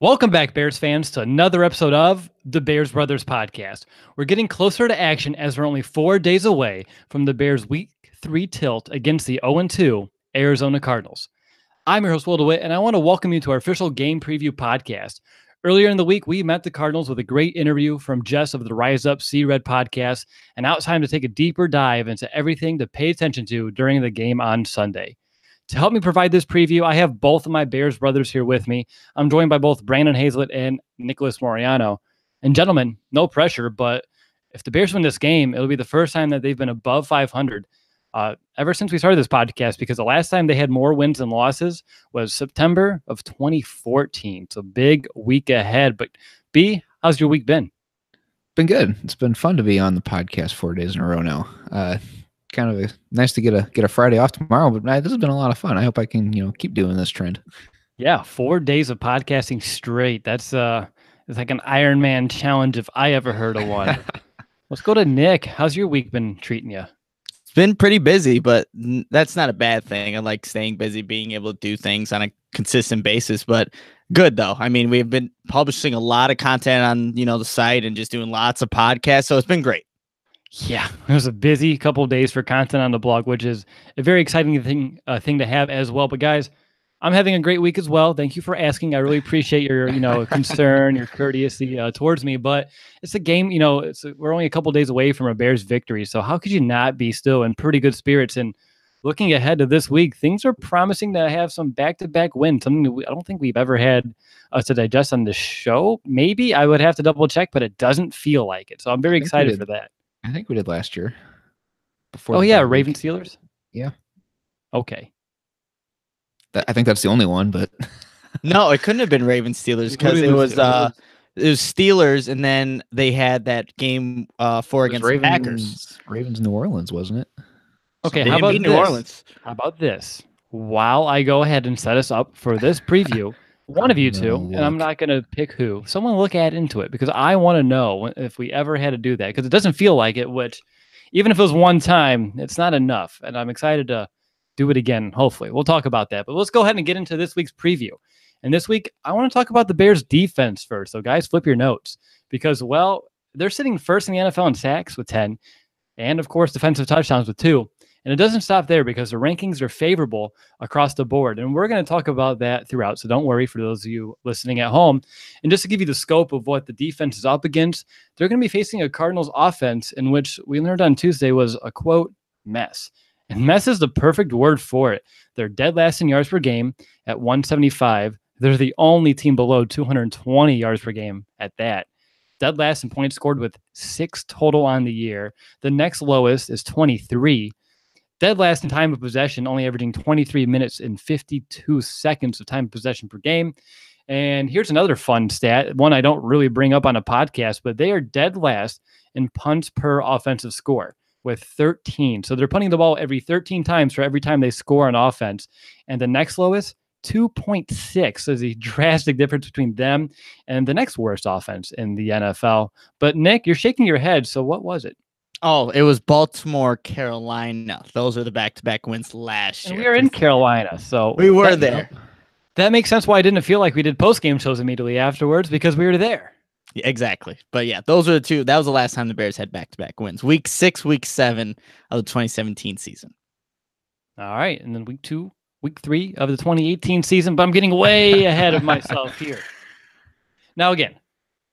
Welcome back, Bears fans, to another episode of the Bears Brothers Podcast. We're getting closer to action as we're only 4 days away from the Bears' Week 3 tilt against the 0-2 Arizona Cardinals. I'm your host, Will DeWitt, and I want to welcome you to our official game preview podcast. Earlier in the week, we met the Cardinals with a great interview from Jess of the Rise Up See Red podcast, and now it's time to take a deeper dive into everything to pay attention to during the game on Sunday. To help me provide this preview, I have both of my Bears brothers here with me. I'm joined by both Brandon Hazlett and Nicholas Moriano. And gentlemen, no pressure, but if the Bears win this game, it'll be the first time that they've been above 500 ever since we started this podcast, because the last time they had more wins than losses was September of 2014. So big week ahead. But B, how's your week been? Been good. It's been fun to be on the podcast 4 days in a row now. Kind of nice to get a Friday off tomorrow, but this has been a lot of fun. I hope I can keep doing this trend. Yeah, 4 days of podcasting straight. That's it's like an Ironman challenge if I ever heard of one. Let's go to Nick. How's your week been treating you? It's been pretty busy, but that's not a bad thing. I like staying busy, being able to do things on a consistent basis, but good though. I mean, we've been publishing a lot of content on the site and just doing lots of podcasts, so it's been great. Yeah, it was a busy couple of days for content on the blog, which is a very exciting thing to have as well. But guys, I'm having a great week as well. Thank you for asking. I really appreciate your concern, your courtesy towards me. But it's a game. We're only a couple of days away from a Bears victory, so how could you not be still in pretty good spirits? And looking ahead to this week, things are promising to have some back-to-back wins. Something that I don't think we've ever had to digest on the show. Maybe I would have to double check, but it doesn't feel like it. So I'm very excited for that. I think we did last year. Ravens Steelers? Yeah. Okay. I think that's the only one, but no, it couldn't have been Ravens Steelers because it was Steelers, and then they had that game against the Packers. Ravens New Orleans, wasn't it? Okay, how about New Orleans? How about this? While I go ahead and set us up for this preview, one of you two, and I'm not going to pick who, someone look into it, because I want to know if we ever had to do that, because it doesn't feel like it, which even if it was one time, it's not enough. And I'm excited to do it again, hopefully. We'll talk about that. But let's go ahead and get into this week's preview. And this week, I want to talk about the Bears defense first. So guys, flip your notes, because, well, they're sitting first in the NFL in sacks with 10, and of course, defensive touchdowns with 2. And it doesn't stop there, because the rankings are favorable across the board. And we're going to talk about that throughout. So don't worry for those of you listening at home. And just to give you the scope of what the defense is up against, they're going to be facing a Cardinals offense in which we learned on Tuesday was a, quote, mess. And mess is the perfect word for it. They're dead last in yards per game at 175. They're the only team below 220 yards per game at that. Dead last in points scored with 6 total on the year. The next lowest is 23. Dead last in time of possession, only averaging 23 minutes and 52 seconds of time of possession per game. And here's another fun stat, one I don't really bring up on a podcast, but they are dead last in punts per offensive score with 13. So they're punting the ball every 13 times for every time they score on offense. And the next lowest, 2.6. So there's a drastic difference between them and the next worst offense in the NFL. But Nick, you're shaking your head. So what was it? Oh, it was Baltimore, Carolina. Those are the back-to-back wins last year. And we were in Carolina, so we were there. That makes sense why I didn't feel like we did post-game shows immediately afterwards, because we were there. Yeah, exactly. But yeah, those are the two. That was the last time the Bears had back-to-back wins. Week 6, Week 7 of the 2017 season. All right, and then Week 3 of the 2018 season, but I'm getting way ahead of myself here. Now again,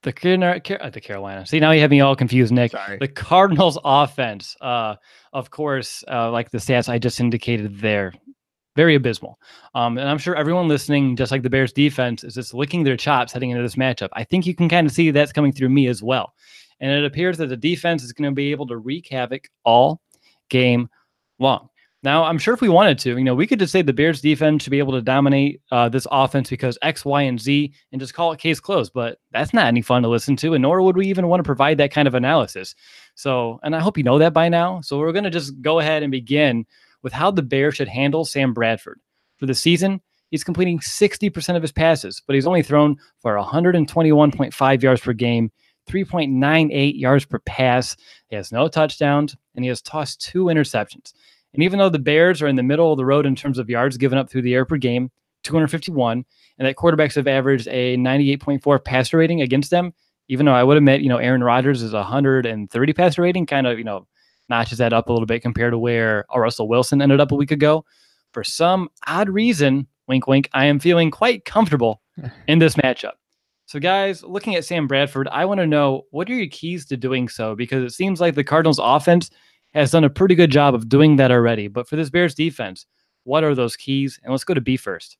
the Carolina. See, now you have me all confused, Nick. Sorry. The Cardinals offense, of course, like the stats I just indicated there, very abysmal. And I'm sure everyone listening, just like the Bears defense, is just licking their chops heading into this matchup. I think you can kind of see that's coming through me as well. And it appears that the defense is going to be able to wreak havoc all game long. Now, I'm sure if we wanted to, we could just say the Bears defense should be able to dominate this offense because X, Y, and Z, and just call it case closed. But that's not any fun to listen to, and nor would we even want to provide that kind of analysis. So, and I hope you know that by now. So we're going to just go ahead and begin with how the Bears should handle Sam Bradford. For the season, he's completing 60% of his passes, but he's only thrown for 121.5 yards per game, 3.98 yards per pass. He has no touchdowns, and he has tossed 2 interceptions. And even though the Bears are in the middle of the road in terms of yards given up through the air per game, 251, and that quarterbacks have averaged a 98.4 passer rating against them. Even though I would admit, Aaron Rodgers is 130 passer rating, kind of, notches that up a little bit compared to where Russell Wilson ended up a week ago. For some odd reason, wink, wink, I am feeling quite comfortable in this matchup. So, guys, looking at Sam Bradford, I want to know, what are your keys to doing so? Because it seems like the Cardinals offense has done a pretty good job of doing that already. But for this Bears defense, what are those keys? And let's go to B first.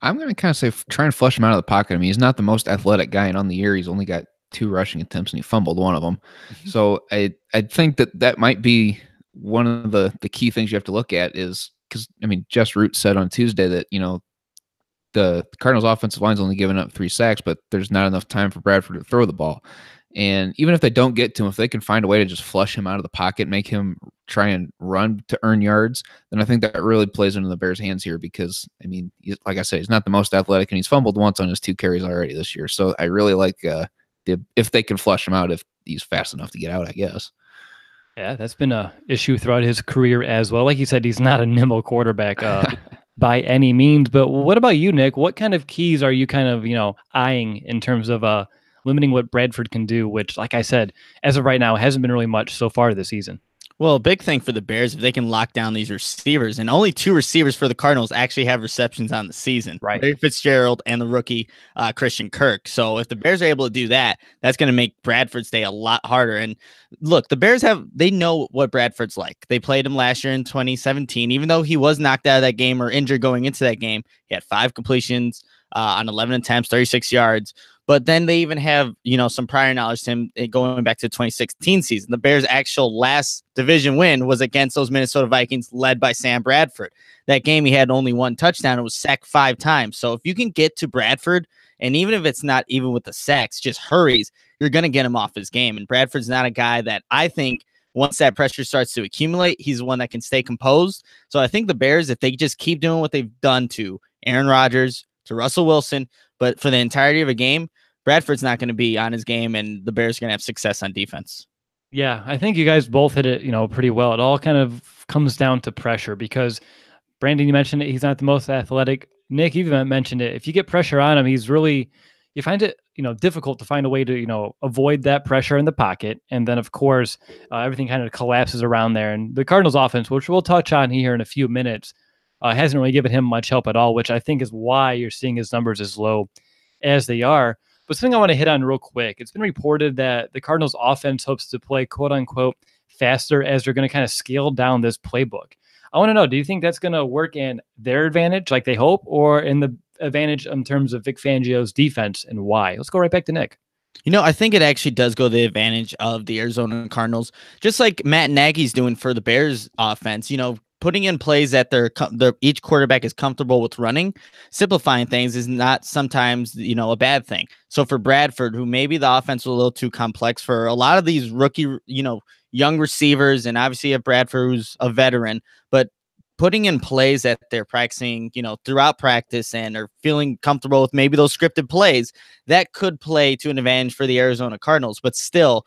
I'm going to kind of say try and flush him out of the pocket. I mean, he's not the most athletic guy, and on the year, he's only got 2 rushing attempts, and he fumbled one of them. So I think that might be one of the key things you have to look at is because, I mean, Jess Root said on Tuesday that, the Cardinals offensive line's only given up 3 sacks, but there's not enough time for Bradford to throw the ball. And even if they don't get to him, if they can find a way to just flush him out of the pocket, make him try and run to earn yards, then I think that really plays into the Bears' hands here because, I mean, like I said, he's not the most athletic, and he's fumbled once on his 2 carries already this year. So I really like if they can flush him out, if he's fast enough to get out, I guess. Yeah, that's been an issue throughout his career as well. Like you said, he's not a nimble quarterback by any means. But what about you, Nick? What kind of keys are you kind of, eyeing in terms of limiting what Bradford can do, which, like I said, as of right now, hasn't been really much so far this season? Well, a big thing for the Bears, if they can lock down these receivers, and only 2 receivers for the Cardinals actually have receptions on the season, right? Larry Fitzgerald and the rookie Christian Kirk. So if the Bears are able to do that, that's going to make Bradford stay a lot harder. And look, the Bears they know what Bradford's like. They played him last year in 2017, even though he was knocked out of that game or injured going into that game. He had 5 completions on 11 attempts, 36 yards. But then they even have, some prior knowledge to him going back to the 2016 season. The Bears' actual last division win was against those Minnesota Vikings led by Sam Bradford. That game, he had only 1 touchdown. It was sacked 5 times. So if you can get to Bradford, and even if it's not even with the sacks, just hurries, you're going to get him off his game. And Bradford's not a guy that I think once that pressure starts to accumulate, he's one that can stay composed. So I think the Bears, if they just keep doing what they've done to Aaron Rodgers, to Russell Wilson, but for the entirety of a game, Bradford's not going to be on his game, and the Bears are going to have success on defense. Yeah, I think you guys both hit it, pretty well. It all kind of comes down to pressure because, Brandon, you mentioned it. He's not the most athletic. Nick, you even mentioned it. If you get pressure on him, you find it, difficult to find a way to, avoid that pressure in the pocket. And then, of course, everything kind of collapses around there. And the Cardinals offense, which we'll touch on here in a few minutes, hasn't really given him much help at all, which I think is why you're seeing his numbers as low as they are. But something I want to hit on real quick. It's been reported that the Cardinals offense hopes to play quote unquote faster as they're going to kind of scale down this playbook. I want to know, do you think that's going to work in their advantage like they hope, or in the advantage in terms of Vic Fangio's defense, and why? Let's go right back to Nick. I think it actually does go the advantage of the Arizona Cardinals, just like Matt Nagy's doing for the Bears offense, putting in plays that each quarterback is comfortable with running. Simplifying things is not sometimes, a bad thing. So for Bradford, who maybe the offense was a little too complex for a lot of these rookie, young receivers, and obviously you have Bradford, who's a veteran, but putting in plays that they're practicing, throughout practice and are feeling comfortable with maybe those scripted plays, that could play to an advantage for the Arizona Cardinals. But still,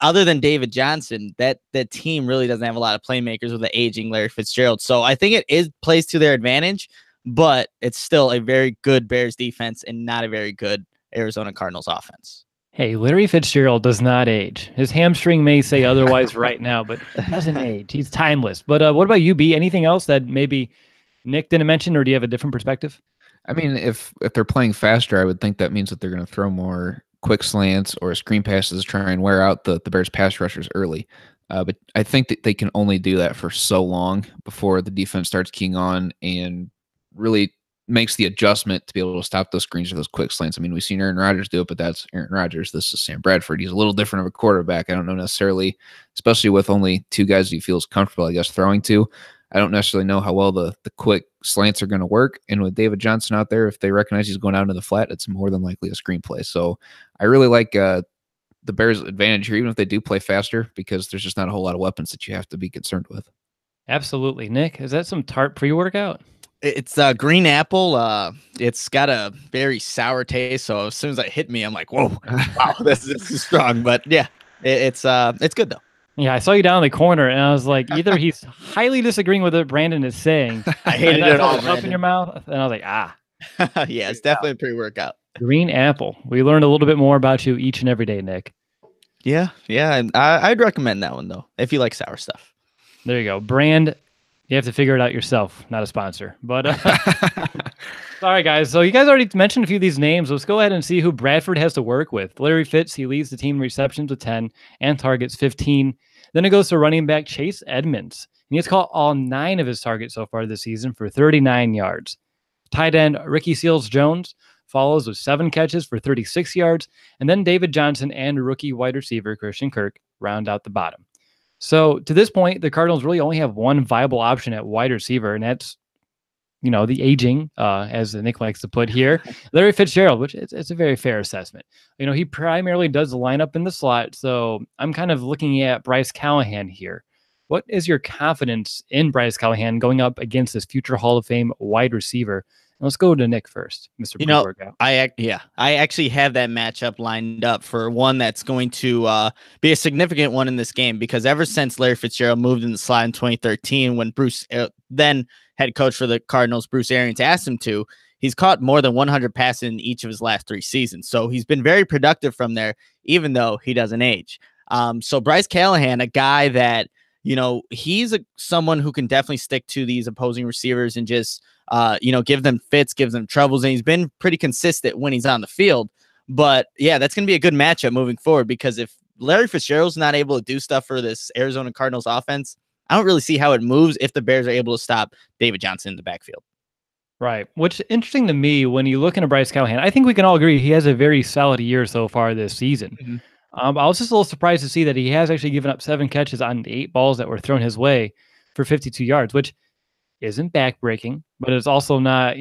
other than David Johnson, that team really doesn't have a lot of playmakers with the aging Larry Fitzgerald. So I think it plays to their advantage, but it's still a very good Bears defense and not a very good Arizona Cardinals offense. Hey, Larry Fitzgerald does not age. His hamstring may say otherwise right now, but he doesn't age. He's timeless. But what about you, B? Anything else that maybe Nick didn't mention, or do you have a different perspective? I mean, if they're playing faster, I would think that means that they're going to throw more quick slants or screen passes to try and wear out the Bears pass rushers early. But I think that they can only do that for so long before the defense starts keying on and really makes the adjustment to be able to stop those screens or those quick slants. I mean, we've seen Aaron Rodgers do it, but that's Aaron Rodgers. This is Sam Bradford. He's a little different of a quarterback. I don't know necessarily, especially with only 2 guys he feels comfortable, I guess, throwing to. I don't necessarily know how well the quick slants are going to work. And with David Johnson out there, if they recognize he's going out into the flat, it's more than likely a screenplay. So I really like the Bears' advantage here, even if they do play faster, because there's just not a whole lot of weapons that you have to be concerned with. Absolutely. Nick, is that some tart pre-workout? It's green apple. It's got a very sour taste. So as soon as it hit me, I'm like, whoa, wow, this is strong. But yeah, it's good though. Yeah, I saw you down in the corner, and I was like, either he's highly disagreeing with what Brandon is saying. I hated it all, up in your mouth, and I was like, Yeah, it's definitely a pre-workout. Green apple. We learned a little bit more about you each and every day, Nick. Yeah, and I'd recommend that one though if you like sour stuff. There you go. Brand, you have to figure it out yourself. Not a sponsor, but all right, guys. So you guys already mentioned a few of these names. Let's go ahead and see who Bradford has to work with. Larry Fitz, he leads the team in receptions with 10 and targets 15. Then it goes to running back Chase Edmonds. And he's caught all 9 of his targets so far this season for 39 yards. Tight end Ricky Seals-Jones follows with 7 catches for 36 yards. And then David Johnson and rookie wide receiver Christian Kirk round out the bottom. So to this point, the Cardinals really only have one viable option at wide receiver, and that's, the aging, as Nick likes to put here, Larry Fitzgerald, which it's a very fair assessment. He primarily does line up in the slot, so I'm kind of looking at Bryce Callahan here. What is your confidence in Bryce Callahan going up against this future Hall of Fame wide receiver? And let's go to Nick first, Mr. Pre-workout. I actually have that matchup lined up for one that's going to be a significant one in this game, because ever since Larry Fitzgerald moved in the slot in 2013, when Bruce, then head coach for the Cardinals, Bruce Arians, asked him to, he's caught more than 100 passes in each of his last 3 seasons. So he's been very productive from there, even though he doesn't age. So Bryce Callahan, a guy that, he's someone who can definitely stick to these opposing receivers and just, give them fits, gives them troubles. And he's been pretty consistent when he's on the field. But yeah, that's going to be a good matchup moving forward, because if Larry Fitzgerald's not able to do stuff for this Arizona Cardinals offense, I don't really see how it moves if the Bears are able to stop David Johnson in the backfield. Right. Which is interesting to me when you look into Bryce Callahan. I think we can all agree he has a very solid year so far this season. Mm-hmm. I was just a little surprised to see that he has actually given up 7 catches on 8 balls that were thrown his way for 52 yards, which isn't backbreaking, but it's also not,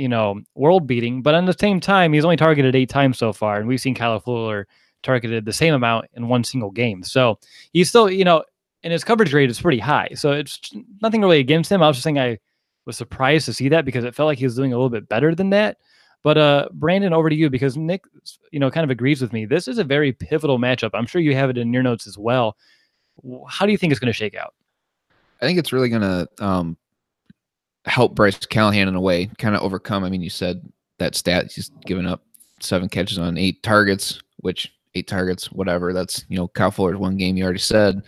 world beating. But at the same time, he's only targeted 8 times so far, and we've seen Kyle Fuller targeted the same amount in one single game. So he's still, and his coverage rate is pretty high. So it's nothing really against him. I was just saying I was surprised to see that, because it felt like he was doing a little bit better than that. But Brandon, over to you, because Nick, kind of agrees with me. This is a very pivotal matchup. I'm sure you have it in your notes as well. How do you think it's going to shake out? I think it's really going to help Bryce Callahan in a way, kind of overcome. I mean, you said that stat, he's given up 7 catches on 8 targets, which 8 targets, whatever. That's, Kyle Fuller's 1 game, you already said.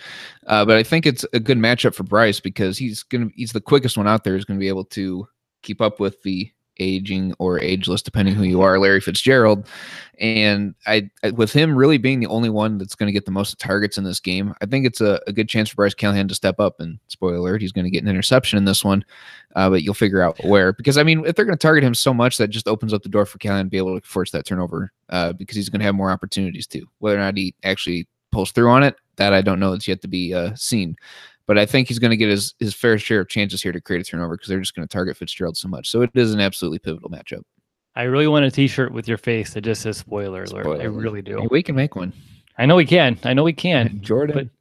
But I think it's a good matchup for Bryce, because he's the quickest one out there. He's going to be able to keep up with the aging or ageless, depending who you are, Larry Fitzgerald. And I with him really being the only one that's going to get the most targets in this game, I think it's a good chance for Bryce Callahan to step up. And spoiler alert, he's going to get an interception in this one, but you'll figure out where. Because, I mean, if they're going to target him so much, that just opens up the door for Callahan to be able to force that turnover, because he's going to have more opportunities too. Whether or not he actually pulls through on it, that I don't know. It's yet to be seen. But I think he's going to get his fair share of chances here to create a turnover, because they're just going to target Fitzgerald so much. So it is an absolutely pivotal matchup. I really want a T-shirt with your face that just says "spoiler alert." I really do. Hey, we can make one. I know we can. Jordan.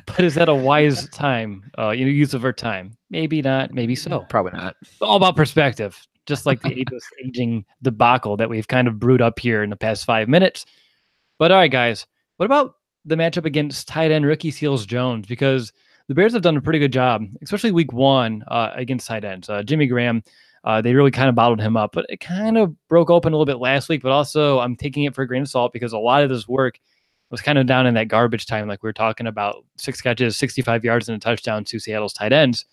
But is that a wise time? Use of our time? Maybe not. Maybe so. Probably not. It's all about perspective. Just like the aging debacle that we've kind of brewed up here in the past 5 minutes. But all right, guys, what about the matchup against tight end Ricky Seals-Jones? Because the Bears have done a pretty good job, especially week 1 against tight ends. Jimmy Graham, they really kind of bottled him up, but it kind of broke open a little bit last week. But also, I'm taking it for a grain of salt, because a lot of this work was kind of down in that garbage time, like we were talking about. 6 catches, 65 yards, and a touchdown to Seattle's tight ends.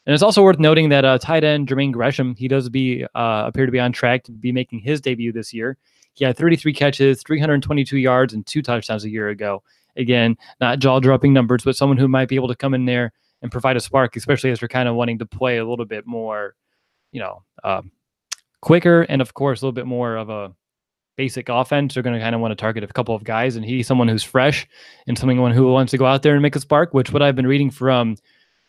And it's also worth noting that tight end Jermaine Gresham, he does appear to be on track to be making his debut this year. He had 33 catches, 322 yards, and 2 touchdowns a year ago. Again, not jaw-dropping numbers, but someone who might be able to come in there and provide a spark, especially as we're kind of wanting to play a little bit more, quicker, and of course, a little bit more of a basic offense. They're going to kind of want to target a couple of guys, and he's someone who's fresh and someone who wants to go out there and make a spark, which what I've been reading from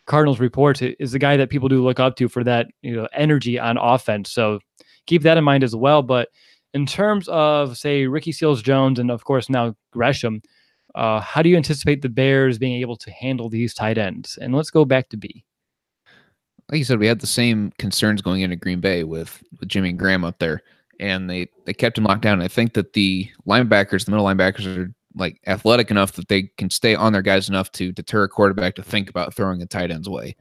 Cardinals reports is the guy that people do look up to for that, energy on offense. So keep that in mind as well. But in terms of, say, Ricky Seals-Jones and, of course, now Gresham, how do you anticipate the Bears being able to handle these tight ends? And let's go back to B. Like you said, we had the same concerns going into Green Bay with Jimmy Graham up there, and they kept him locked down. I think that the linebackers, the middle linebackers, are like athletic enough that they can stay on their guys enough to deter a quarterback to think about throwing the tight end's way.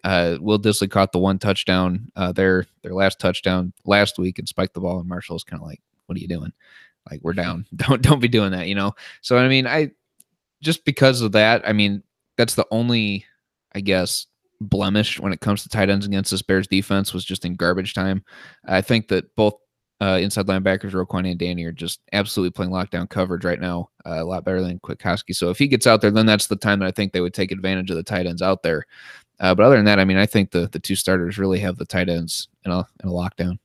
Will Disley caught the one touchdown, their last touchdown last week, and spiked the ball, and Marshall's kind of like, what are you doing? Like, we're down. Don't be doing that, So, I mean, just because of that, I mean, that's the only, I guess, blemish when it comes to tight ends against this Bears defense was just in garbage time. I think that both inside linebackers, Roquan and Danny, are just absolutely playing lockdown coverage right now, a lot better than Kwiatkowski. So if he gets out there, then that's the time that I think they would take advantage of the tight ends out there. But other than that, I mean, I think the two starters really have the tight ends in a lockdown.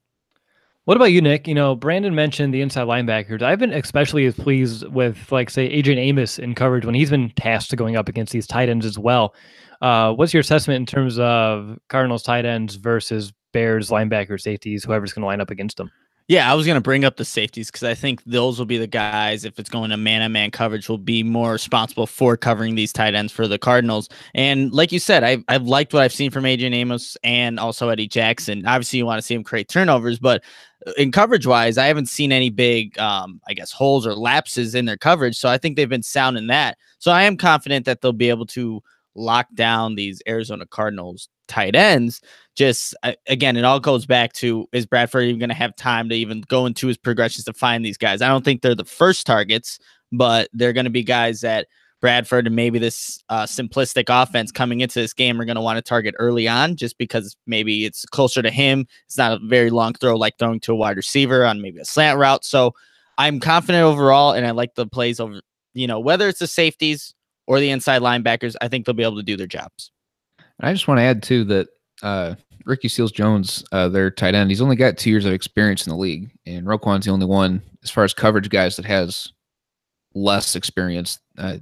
What about you, Nick? Brandon mentioned the inside linebackers. I've been especially as pleased with, like, say, Adrian Amos in coverage when he's been tasked to going up against these tight ends as well. What's your assessment in terms of Cardinals tight ends versus Bears linebacker safeties, whoever's going to line up against them? Yeah, I was going to bring up the safeties because I think those will be the guys, if it's going to man-on-man coverage, will be more responsible for covering these tight ends for the Cardinals. And like you said, I've liked what I've seen from Adrian Amos and also Eddie Jackson. Obviously, you want to see him create turnovers, but in coverage-wise, I haven't seen any big, holes or lapses in their coverage. So I think they've been sound in that. So I am confident that they'll be able to lock down these Arizona Cardinals tight ends. Just again, it all goes back to, is Bradford even going to have time to even go into his progressions to find these guys? I don't think they're the first targets, but they're going to be guys that Bradford and maybe this simplistic offense coming into this game are going to want to target early on, just because maybe it's closer to him. It's not a very long throw like throwing to a wide receiver on maybe a slant route. So I'm confident overall, and I like the plays over, whether it's the safeties or the inside linebackers, I think they'll be able to do their jobs. I just want to add, too, that Ricky Seals-Jones, their tight end, he's only got 2 years of experience in the league, and Roquan's the only one, as far as coverage guys, that has less experience.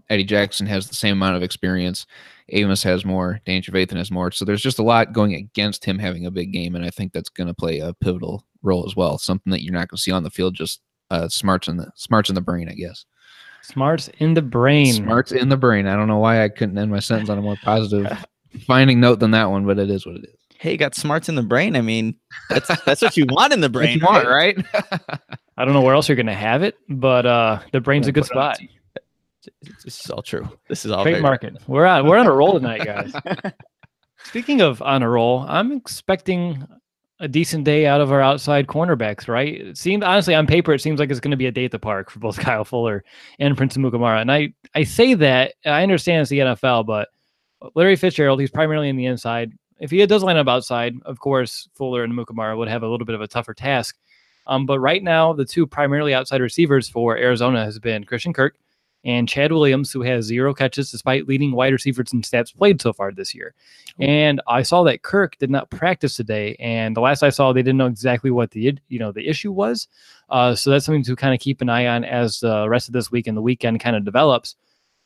Eddie Jackson has the same amount of experience. Amos has more. Danny Trevathan has more. So there's just a lot going against him having a big game, and I think that's going to play a pivotal role as well, something that you're not going to see on the field, just smarts in the brain, I guess. Smarts in the brain. Smarts in the brain. I don't know why I couldn't end my sentence on a more positive finding note than that one, but it is what it is. Hey, you got smarts in the brain. I mean, that's what you want in the brain. What you want, right? I don't know where else you're going to have it, but the brain's a good spot. This is all true. This is all great market. We're on a roll tonight, guys. Speaking of on a roll, I'm expecting a decent day out of our outside cornerbacks, right? It seems, honestly, on paper, it seems like it's going to be a day at the park for both Kyle Fuller and Prince Amukamara. And I say that, I understand it's the NFL, but Larry Fitzgerald, he's primarily in the inside. If he does line up outside, of course, Fuller and Amukamara would have a little bit of a tougher task. But right now, the two primarily outside receivers for Arizona has been Christian Kirk and Chad Williams, who has 0 catches despite leading wide receivers in snaps played so far this year. And I saw that Kirk did not practice today, and the last I saw, they didn't know exactly what the issue was. So that's something to kind of keep an eye on as the rest of this week and the weekend kind of develops.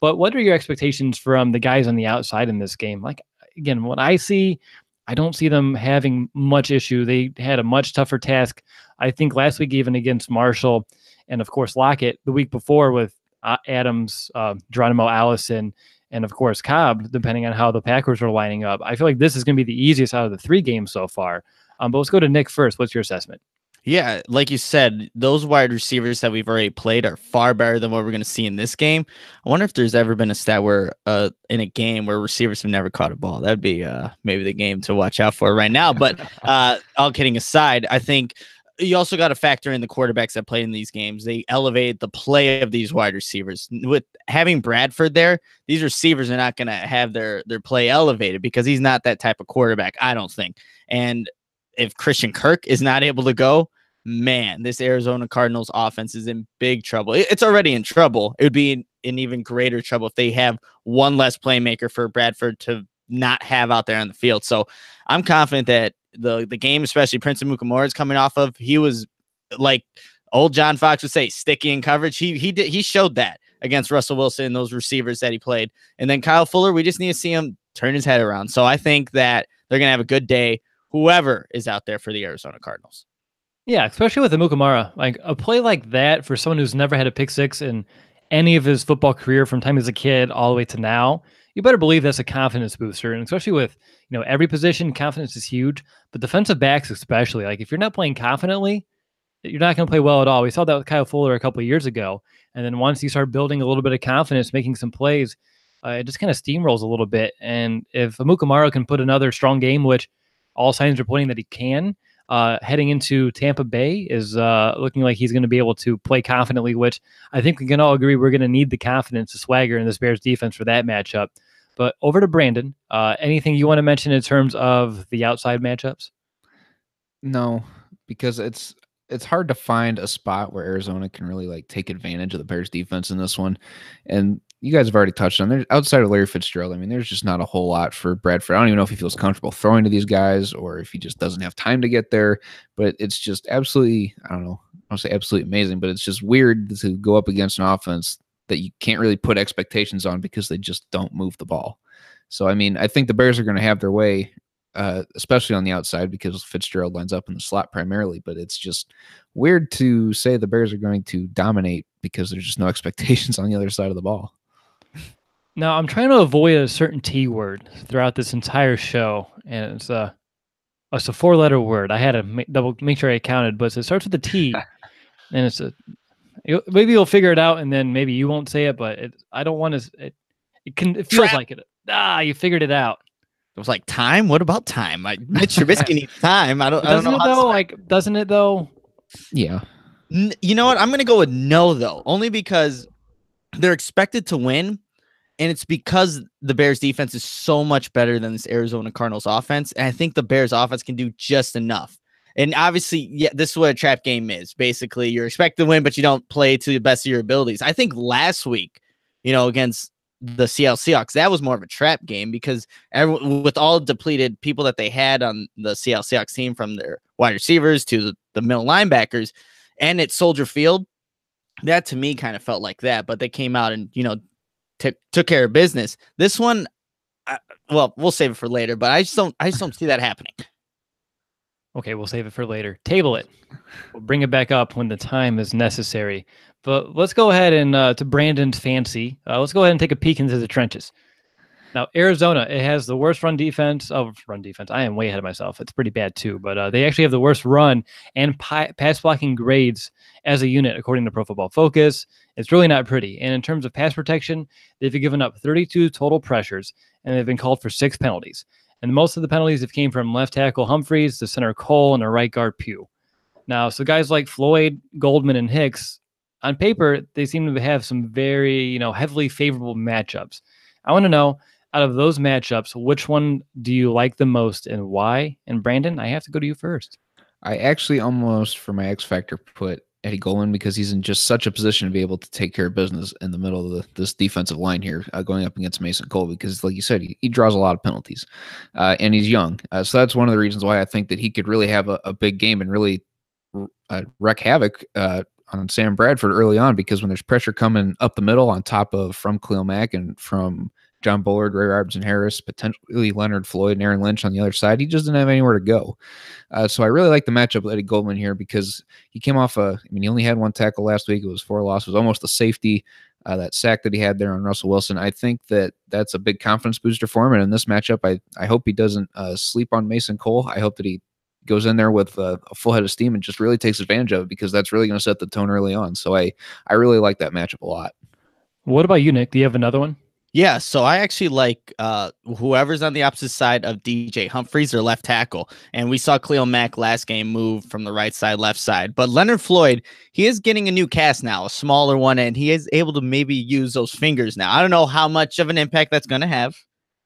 But what are your expectations from the guys on the outside in this game? Like, again, what I see, I don't see them having much issue. They had a much tougher task, I think, last week, even against Marshall and, of course, Lockett. The week before with Adams, Geronimo Allison, and, of course, Cobb, depending on how the Packers are lining up. I feel like this is going to be the easiest out of the 3 games so far. But let's go to Nick first. What's your assessment? Yeah, like you said, those wide receivers that we've already played are far better than what we're going to see in this game. I wonder if there's ever been a stat where in a game where receivers have never caught a ball. That'd be maybe the game to watch out for right now. But all kidding aside, I think you also got to factor in the quarterbacks that played in these games. They elevated the play of these wide receivers. With having Bradford there, these receivers are not going to have their play elevated because he's not that type of quarterback, I don't think. And if Christian Kirk is not able to go, man, this Arizona Cardinals offense is in big trouble. It's already in trouble. It would be in even greater trouble if they have one less playmaker for Bradford to not have out there on the field. So I'm confident that the game, especially Prince Amukamara is coming off of, he was, like old John Fox would say, sticky in coverage. He showed that against Russell Wilson and those receivers that he played. And then Kyle Fuller, we just need to see him turn his head around. So I think that they're going to have a good day, whoever is out there for the Arizona Cardinals. Yeah, especially with Amukamara. Like, a play like that for someone who's never had a pick six in any of his football career from time as a kid all the way to now, you better believe that's a confidence booster. And especially with, every position, confidence is huge, but defensive backs especially. Like, if you're not playing confidently, you're not going to play well at all. We saw that with Kyle Fuller a couple of years ago. And then once you start building a little bit of confidence, making some plays, it just kind of steamrolls a little bit. And if Amukamara can put another strong game, which all signs are pointing that he can, heading into Tampa Bay is looking like he's going to be able to play confidently, which I think we can all agree we're going to need the confidence, the swagger in this Bears defense for that matchup. But over to Brandon. Anything you want to mention in terms of the outside matchups? No, because it's hard to find a spot where Arizona can really like take advantage of the Bears defense in this one. And you guys have already touched on there outside of Larry Fitzgerald. I mean, there's just not a whole lot for Bradford. I don't even know if he feels comfortable throwing to these guys or if he just doesn't have time to get there. But it's just absolutely, I don't know, I don't say absolutely amazing, but it's just weird to go up against an offense that you can't really put expectations on because they just don't move the ball. So, I mean, I think the Bears are going to have their way, especially on the outside because Fitzgerald lines up in the slot primarily. But it's just weird to say the Bears are going to dominate because there's just no expectations on the other side of the ball. Now, I'm trying to avoid a certain T word throughout this entire show, and it's a 4-letter word. I had to make sure I counted, but it starts with a T, and it's maybe you'll figure it out, and then maybe you won't say it. But I don't want to. It feels like it. You figured it out. It was like time. What about time? Mitch Trubisky needs time. I don't know. Doesn't it though? Yeah. You know what? I'm gonna go with no though, only because they're expected to win. And it's because the Bears defense is so much better than this Arizona Cardinals offense. And I think the Bears offense can do just enough. And obviously, yeah, this is what a trap game is. Basically, you're expected to win, but you don't play to the best of your abilities. I think last week, against the Seattle Seahawks, that was more of a trap game because with all depleted people that they had on the Seattle Seahawks team, from their wide receivers to the middle linebackers, and at Soldier Field, that to me kind of felt like that. But they came out and, took care of business. This one, well, we'll save it for later, but I just don't see that happening. Okay, we'll save it for later. Table it. We'll bring it back up when the time is necessary. But let's go ahead and to Brandon's fancy. Let's go ahead and take a peek into the trenches. Now, Arizona, it has the worst run defense. I am way ahead of myself. It's pretty bad too, but they actually have the worst run and pass blocking grades as a unit, according to Pro Football Focus. It's really not pretty. And in terms of pass protection, they've given up 32 total pressures, and they've been called for 6 penalties. And most of the penalties have came from left tackle Humphreys, the center Cole, and a right guard Pugh. Now, so guys like Floyd, Goldman, and Hicks, on paper, they seem to have some very, heavily favorable matchups. I want to know, out of those matchups, which one do you like the most and why? And Brandon, I have to go to you first. I actually almost, for my X factor, put Eddie Goldman because he's in just such a position to be able to take care of business in the middle of this defensive line here, going up against Mason Cole, because like you said, he draws a lot of penalties, and he's young. So that's one of the reasons why I think that he could really have a big game and really wreak havoc on Sam Bradford early on, because when there's pressure coming up the middle on top of from Khalil Mack and from John Bullard, Ray Robertson-Harris, potentially Leonard Floyd and Aaron Lynch on the other side, he just didn't have anywhere to go. So I really like the matchup with Eddie Goldman here because he came off he only had 1 tackle last week. It was 4 losses. It was almost a safety, that sack that he had there on Russell Wilson. I think that's a big confidence booster for him. And in this matchup, I hope he doesn't sleep on Mason Cole. I hope that he goes in there with a full head of steam and just really takes advantage of it, because that's really going to set the tone early on. So I really like that matchup a lot. What about you, Nick? Do you have another one? Yeah, so I actually like whoever's on the opposite side of DJ Humphreys, their left tackle. And we saw Khalil Mack last game move from the right side, left side. But Leonard Floyd, he is getting a new cast now, a smaller one, and he is able to maybe use those fingers now. I don't know how much of an impact that's going to have,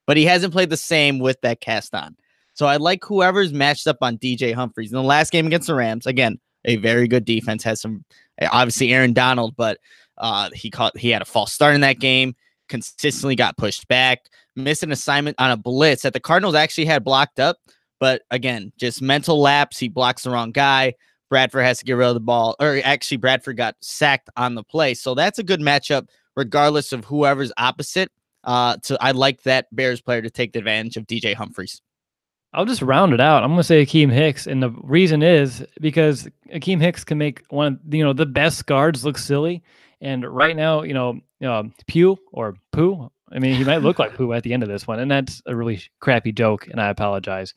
but he hasn't played the same with that cast on. So I like whoever's matched up on DJ Humphreys. In the last game against the Rams, again, a very good defense, has some, obviously Aaron Donald, but he had a false start in that game. Consistently got pushed back, missed an assignment on a blitz that the Cardinals actually had blocked up. But again, just mental lapse. He blocks the wrong guy. Bradford has to get rid of the ball, or actually Bradford got sacked on the play. So that's a good matchup regardless of whoever's opposite. So I like that Bears player to take advantage of DJ Humphreys. I'll just round it out. I'm going to say Akeem Hicks. And the reason is because Akeem Hicks can make one of, the best guards look silly. And right now, Pugh or Pooh, I mean, he might look like Pooh at the end of this one. And that's a really crappy joke, and I apologize.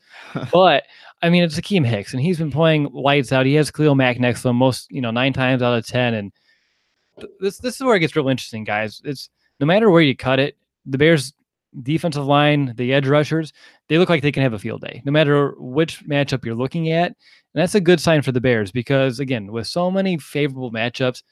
But, I mean, it's Akeem Hicks, and he's been playing lights out. He has Khalil Mack next to him 9 times out of 10. And this is where it gets real interesting, guys. It's no matter where you cut it, the Bears defensive line, the edge rushers, they look like they can have a field day no matter which matchup you're looking at. And that's a good sign for the Bears because, again, with so many favorable matchups,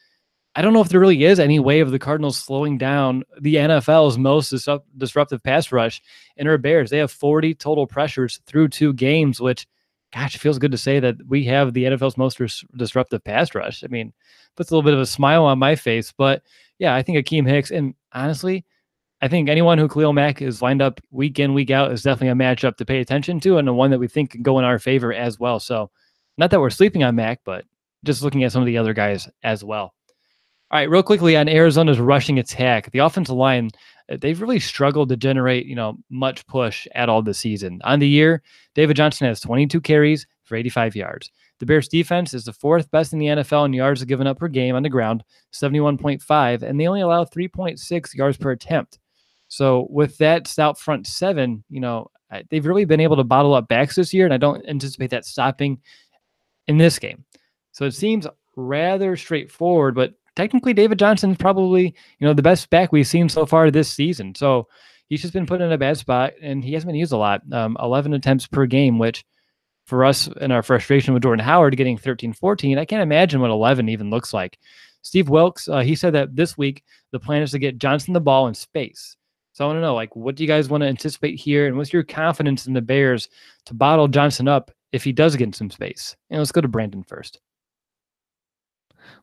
I don't know if there really is any way of the Cardinals slowing down the NFL's most disruptive pass rush in our Bears. They have 40 total pressures through 2 games, which, gosh, it feels good to say that we have the NFL's most disruptive pass rush. I mean, puts a little bit of a smile on my face. But yeah, I think Akeem Hicks, and honestly, I think anyone who Khalil Mack is lined up week in, week out is definitely a matchup to pay attention to and the one that we think can go in our favor as well. So not that we're sleeping on Mack, but just looking at some of the other guys as well. All right, real quickly on Arizona's rushing attack, the offensive line, they've really struggled to generate, much push at all this season. On the year, David Johnson has 22 carries for 85 yards. The Bears defense is the 4th best in the NFL in yards given up per game on the ground, 71.5, and they only allow 3.6 yards per attempt. So with that stout front 7, they've really been able to bottle up backs this year, and I don't anticipate that stopping in this game. So it seems rather straightforward, but technically David Johnson is probably, the best back we've seen so far this season. So he's just been put in a bad spot, and he hasn't been used a lot. 11 attempts per game, which for us in our frustration with Jordan Howard getting 13, 14, I can't imagine what 11 even looks like. Steve Wilkes, he said that this week the plan is to get Johnson the ball in space. So I want to know, what do you guys want to anticipate here? And what's your confidence in the Bears to bottle Johnson up if he does get in some space? And let's go to Brandon first.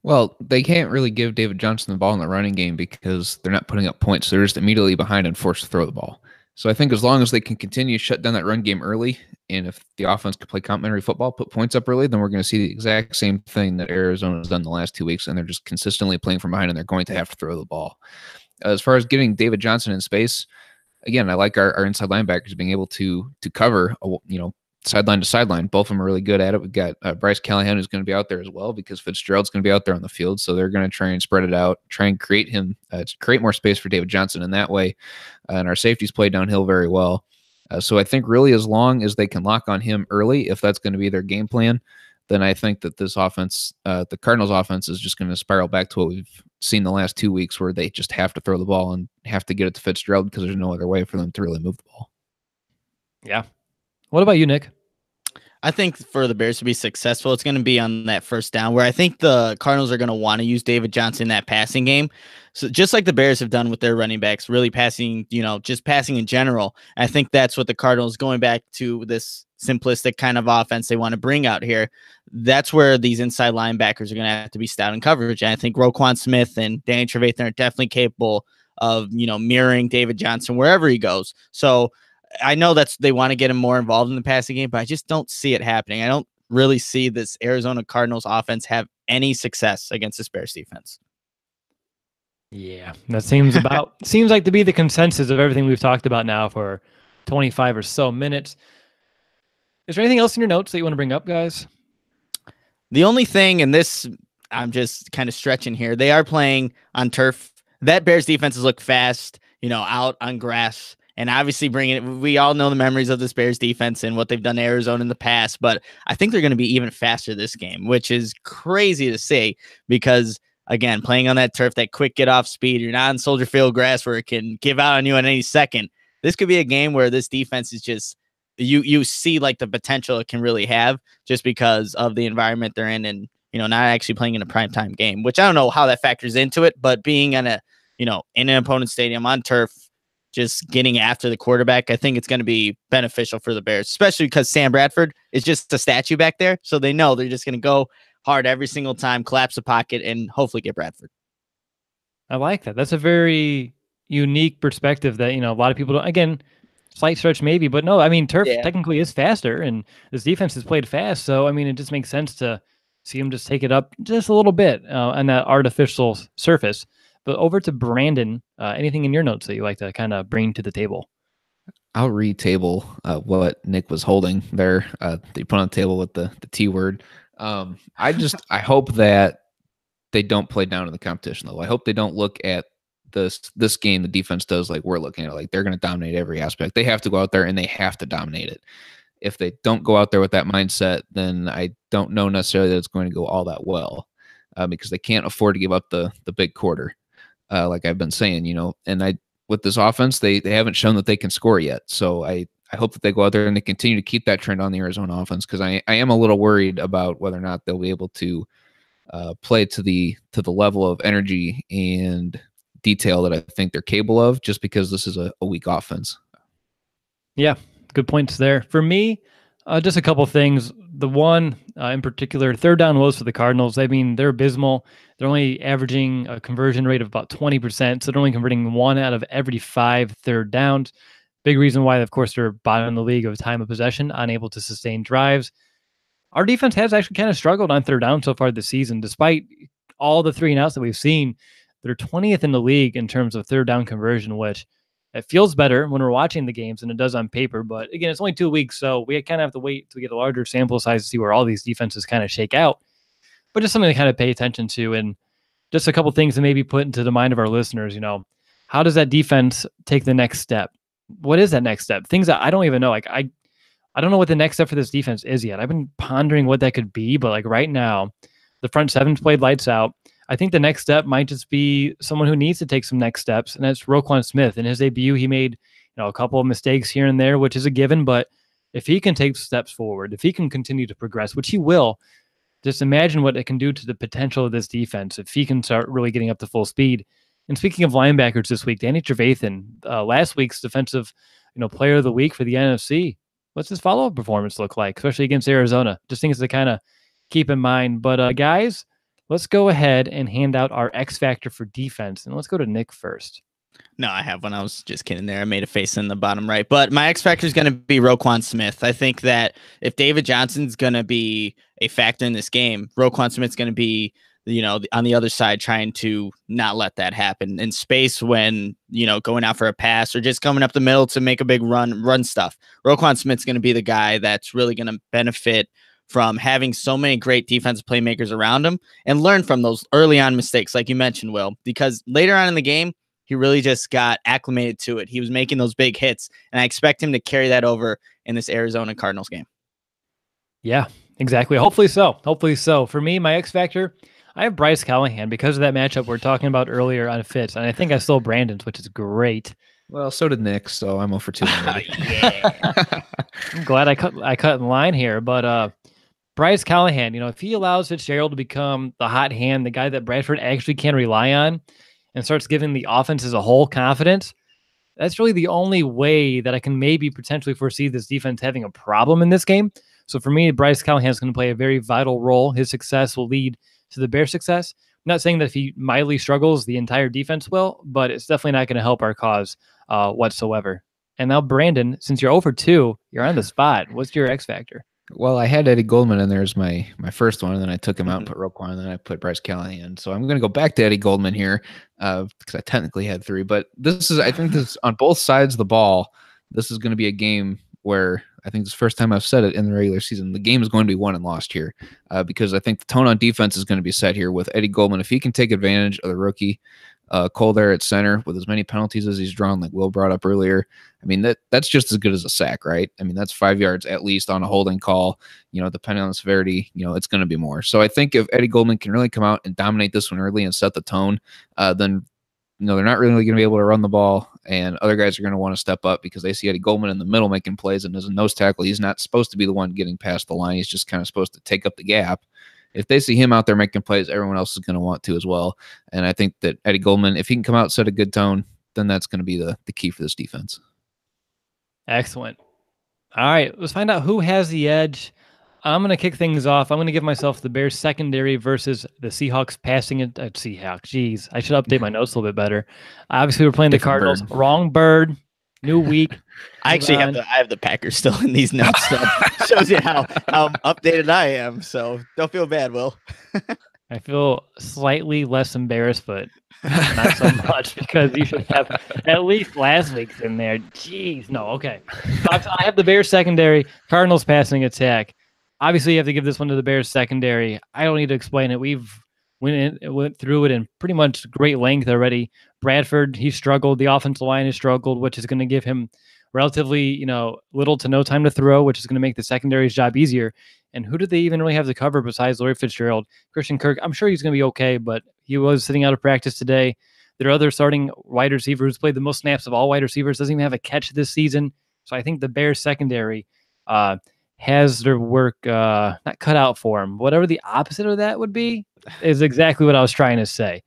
Well, they can't really give David Johnson the ball in the running game because they're not putting up points. They're just immediately behind and forced to throw the ball. So I think as long as they can continue to shut down that run game early, and if the offense can play complementary football, put points up early, then we're going to see the exact same thing that Arizona has done the last 2 weeks, and they're just consistently playing from behind, and they're going to have to throw the ball. As far as getting David Johnson in space, again, I like our inside linebackers being able to cover, sideline to sideline. Both of them are really good at it. We've got Bryce Callahan who's going to be out there as well because Fitzgerald's going to be out there on the field. So they're going to try and spread it out, try and create more space for David Johnson in that way. And our safeties play downhill very well. So I think really as long as they can lock on him early, if that's going to be their game plan, then I think that this offense, the Cardinals offense, is just going to spiral back to what we've seen the last 2 weeks where they just have to throw the ball and have to get it to Fitzgerald because there's no other way for them to really move the ball. Yeah. What about you, Nick? I think for the Bears to be successful, it's going to be on that first down where I think the Cardinals are going to want to use David Johnson in that passing game. So just like the Bears have done with their running backs, really passing, just passing in general. I think that's what the Cardinals, going back to this simplistic kind of offense they want to bring out here. That's where these inside linebackers are going to have to be stout in coverage. And I think Roquan Smith and Danny Trevathan are definitely capable of, mirroring David Johnson wherever he goes. So I know they want to get him more involved in the passing game, but I just don't see it happening. I don't really see this Arizona Cardinals offense have any success against this Bears defense. Yeah, that seems like to be the consensus of everything we've talked about now for 25 or so minutes. Is there anything else in your notes that you want to bring up, guys? The only thing, and this I'm just kind of stretching here, they are playing on turf. That Bears defenses look fast, out on grass. And obviously we all know the memories of this Bears defense and what they've done to Arizona in the past, but I think they're going to be even faster this game, which is crazy to say because, again, playing on that turf, that quick get-off speed, you're not on Soldier Field grass where it can give out on you at any second. This could be a game where this defense is just, you see like the potential it can really have just because of the environment they're in and, not actually playing in a primetime game, which I don't know how that factors into it, but being in in an opponent's stadium on turf, just getting after the quarterback, I think it's going to be beneficial for the Bears, especially because Sam Bradford is just a statue back there. So they know they're just going to go hard every single time, collapse the pocket, and hopefully get Bradford. I like that. That's a very unique perspective that, a lot of people don't. Again, slight stretch maybe, but no, turf technically is faster, and this defense has played fast. So, it just makes sense to see him just take it up just a little bit on that artificial surface. But over to Brandon, anything in your notes that you like to kind of bring to the table? I'll retable what Nick was holding there. They put on the table with the T word. I hope that they don't play down in the competition level. I hope they don't look at this game the defense does like we're looking at, like they're going to dominate every aspect. They have to go out there and they have to dominate it. If they don't go out there with that mindset, then I don't know necessarily that it's going to go all that well because they can't afford to give up the big quarter. Like I've been saying, and with this offense, they haven't shown that they can score yet. So I hope that they go out there and they continue to keep that trend on the Arizona offense, because I am a little worried about whether or not they'll be able to play to the level of energy and detail that I think they're capable of, just because this is a weak offense. Yeah, good points there. For me, just a couple things. The one in particular, third down woes for the Cardinals. I mean, they're abysmal. They're only averaging a conversion rate of about 20%, so they're only converting 1 out of every 5 third downs. Big reason why, of course, they're bottom in the league of time of possession, unable to sustain drives. Our defense has actually kind of struggled on third down so far this season. Despite all the 3-and-outs that we've seen, they're 20th in the league in terms of third down conversion, which it feels better when we're watching the games than it does on paper. But again, it's only 2 weeks, so we kind of have to wait to get a larger sample size to see where all these defenses kind of shake out. But just something to kind of pay attention to, and just a couple things to maybe put into the mind of our listeners. How does that defense take the next step? What is that next step? Things that I don't even know. Like I don't know what the next step for this defense is yet. I've been pondering what that could be, but like right now, the front seven's played lights out. I think the next step might just be someone who needs to take some next steps, and that's Roquan Smith. In his debut, he made a couple of mistakes here and there, which is a given. But if he can take steps forward, if he can continue to progress, which he will, just imagine what it can do to the potential of this defense if he can start really getting up to full speed. And speaking of linebackers this week, Danny Trevathan, last week's defensive player of the week for the NFC. What's his follow-up performance look like, especially against Arizona? Just things to kind of keep in mind. But guys, let's go ahead and hand out our X factor for defense, and let's go to Nick first. No, I have one. I was just kidding there. I made a face in the bottom right. But my X factor is going to be Roquan Smith. I think that if David Johnson's going to be a factor in this game, Roquan Smith's going to be on the other side, trying to not let that happen in space when, going out for a pass or just coming up the middle to make a big run stuff. Roquan Smith's going to be the guy that's really going to benefit from having so many great defensive playmakers around him and learn from those early on mistakes, like you mentioned, Will, because later on in the game, he really just got acclimated to it. He was making those big hits, and I expect him to carry that over in this Arizona Cardinals game. Yeah, exactly. Hopefully so. Hopefully so. For me, my X factor, I have Bryce Callahan because of that matchup we're talking about earlier on Fitz, and I think I stole Brandon's, which is great. Well, so did Nick, so I'm 0-for-2. Yeah. I'm glad I cut in line here, but Bryce Callahan, if he allows Fitzgerald to become the hot hand, the guy that Bradford actually can rely on, and starts giving the offense as a whole confidence, that's really the only way that I can maybe potentially foresee this defense having a problem in this game. So for me, Bryce Callahan is going to play a very vital role. His success will lead to the Bears' success. I'm not saying that if he mildly struggles, the entire defense will, but it's definitely not going to help our cause whatsoever. And now, Brandon, since you're 0-for-2, you're on the spot. What's your X factor? Well, I had Eddie Goldman in there as my first one, and then I took him out and put Roquan, and then I put Bryce Callahan. So I'm going to go back to Eddie Goldman here because I technically had 3. But I think this on both sides of the ball, this is going to be a game where I think it's the first time I've said it in the regular season. The game is going to be won and lost here because I think the tone on defense is going to be set here with Eddie Goldman. If he can take advantage of the rookie Cole there at center with as many penalties as he's drawn, like Will brought up earlier, I mean, that's just as good as a sack, right? I mean, that's 5 yards at least on a holding call, depending on the severity, it's going to be more. So I think if Eddie Goldman can really come out and dominate this one early and set the tone, then they're not really going to be able to run the ball, and other guys are going to want to step up because they see Eddie Goldman in the middle making plays, and as a nose tackle, he's not supposed to be the one getting past the line. He's just kind of supposed to take up the gap. If they see him out there making plays, everyone else is going to want to as well. And I think that Eddie Goldman, if he can come out and set a good tone, then that's going to be the key for this defense. Excellent. All right, let's find out who has the edge. I'm going to kick things off. I'm going to give myself the Bears secondary versus the Seahawks passing it. Seahawks, geez, I should update my notes a little bit better. Obviously, we're playing the Cardinals. Bird. Wrong bird. New week. I actually have the Packers still in these notes. So shows you how updated I am. So don't feel bad, Will. I feel slightly less embarrassed, but not so much because you should have at least last week's in there. Jeez, no, okay. I have the Bears secondary, Cardinals passing attack. Obviously, you have to give this one to the Bears secondary. I don't need to explain it. We've went through it in pretty much great length already. Bradford, he struggled. The offensive line has struggled, which is going to give him relatively, little to no time to throw, which is going to make the secondary's job easier. And who did they even really have to cover besides Larry Fitzgerald? Christian Kirk, I'm sure he's going to be okay, but he was sitting out of practice today. Their other starting wide receiver who's played the most snaps of all wide receivers doesn't even have a catch this season. So I think the Bears secondary has their work not cut out for them. Whatever the opposite of that would be is exactly what I was trying to say.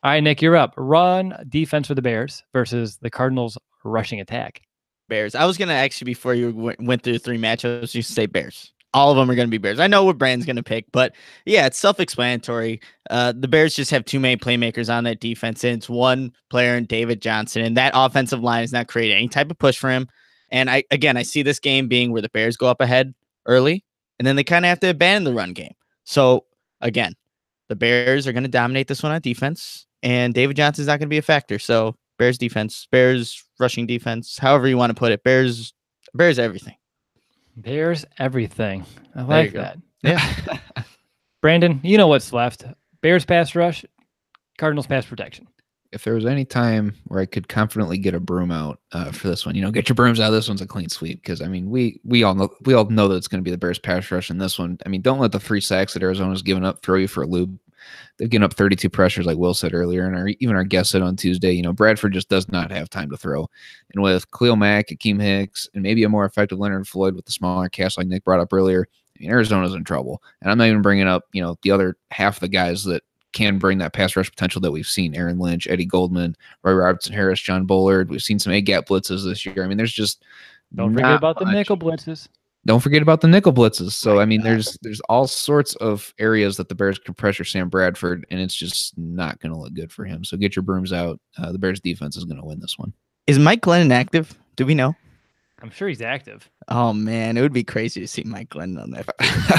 All right, Nick, you're up. Run defense for the Bears versus the Cardinals rushing attack. Bears. I was going to actually, before you went through 3 matchups, you say Bears. All of them are going to be Bears. I know what Brandon's going to pick, but yeah, it's self-explanatory. The Bears just have too many playmakers on that defense, and it's one player in David Johnson, and that offensive line is not creating any type of push for him. And I see this game being where the Bears go up ahead early, and then they kind of have to abandon the run game. So again, the Bears are going to dominate this one on defense, and David Johnson's not going to be a factor. So Bears defense, Bears rushing defense, however you want to put it. Bears everything. Bears everything. I like that. Yeah. Brandon, you know what's left. Bears pass rush, Cardinals pass protection. If there was any time where I could confidently get a broom out for this one, get your brooms out. This one's a clean sweep because we all know that it's going to be the Bears pass rush in this one. I mean, don't let the 3 sacks that Arizona's given up throw you for a loop. They've given up 32 pressures, like Will said earlier, and even our guest said on Tuesday. Bradford just does not have time to throw. And with Khalil Mack, Akeem Hicks, and maybe a more effective Leonard Floyd with the smaller cast, like Nick brought up earlier, Arizona's in trouble. And I'm not even bringing up, the other half of the guys that can bring that pass rush potential that we've seen: Aaron Lynch, Eddie Goldman, Roy Robertson Harris, John Bullard. We've seen some A-gap blitzes this year. I mean, there's just don't forget about the nickel blitzes. Don't forget about the nickel blitzes. So, I mean, there's all sorts of areas that the Bears can pressure Sam Bradford, and it's just not going to look good for him. So get your brooms out. The Bears defense is going to win this one. Is Mike Glennon active? Do we know? I'm sure he's active. Oh, man, it would be crazy to see Mike Glennon on that.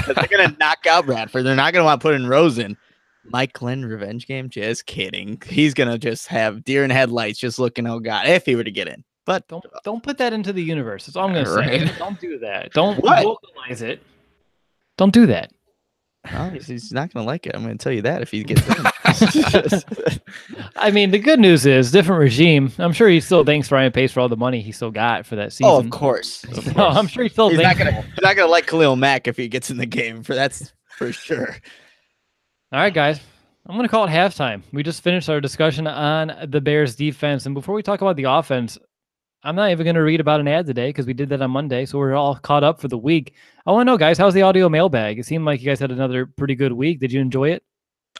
They're going to knock out Bradford. They're not going to want to put in Rosen. Mike Glennon revenge game? Just kidding. He's going to just have deer in headlights just looking, oh, God, if he were to get in. But don't put that into the universe. That's all I'm going to say. Don't do that. Don't vocalize it. Don't do that. Oh, he's not going to like it. I'm going to tell you that if he gets in. I mean, the good news is different regime. I'm sure he still thanks Ryan Pace for all the money he still got for that season. Oh, of course. No, I'm sure he's still not going to like Khalil Mack if he gets in the game. That's for sure. All right, guys. I'm going to call it halftime. We just finished our discussion on the Bears defense. And before we talk about the offense, I'm not even going to read about an ad today because we did that on Monday, so we're all caught up for the week. I want to know, guys, how's the audio mailbag? It seemed like you guys had another pretty good week. Did you enjoy it?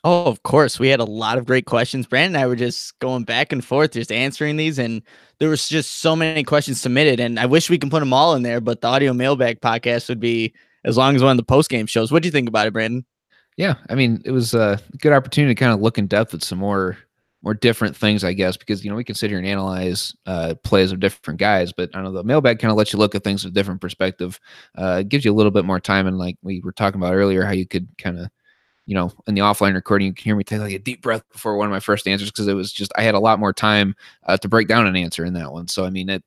Oh, of course. We had a lot of great questions. Brandon and I were just going back and forth, just answering these, and there was just so many questions submitted, and I wish we can put them all in there, but the audio mailbag podcast would be as long as one of the post-game shows. What do you think about it, Brandon? Yeah, I mean, it was a good opportunity to kind of look in depth at some more different things, I guess, because, we can sit here and analyze plays of different guys, but I don't know, the mailbag kind of lets you look at things with a different perspective. It gives you a little bit more time. And like we were talking about earlier, how you could kind of, in the offline recording, you can hear me take like a deep breath before one of my first answers, because it was just, I had a lot more time to break down an answer in that one. So, I mean,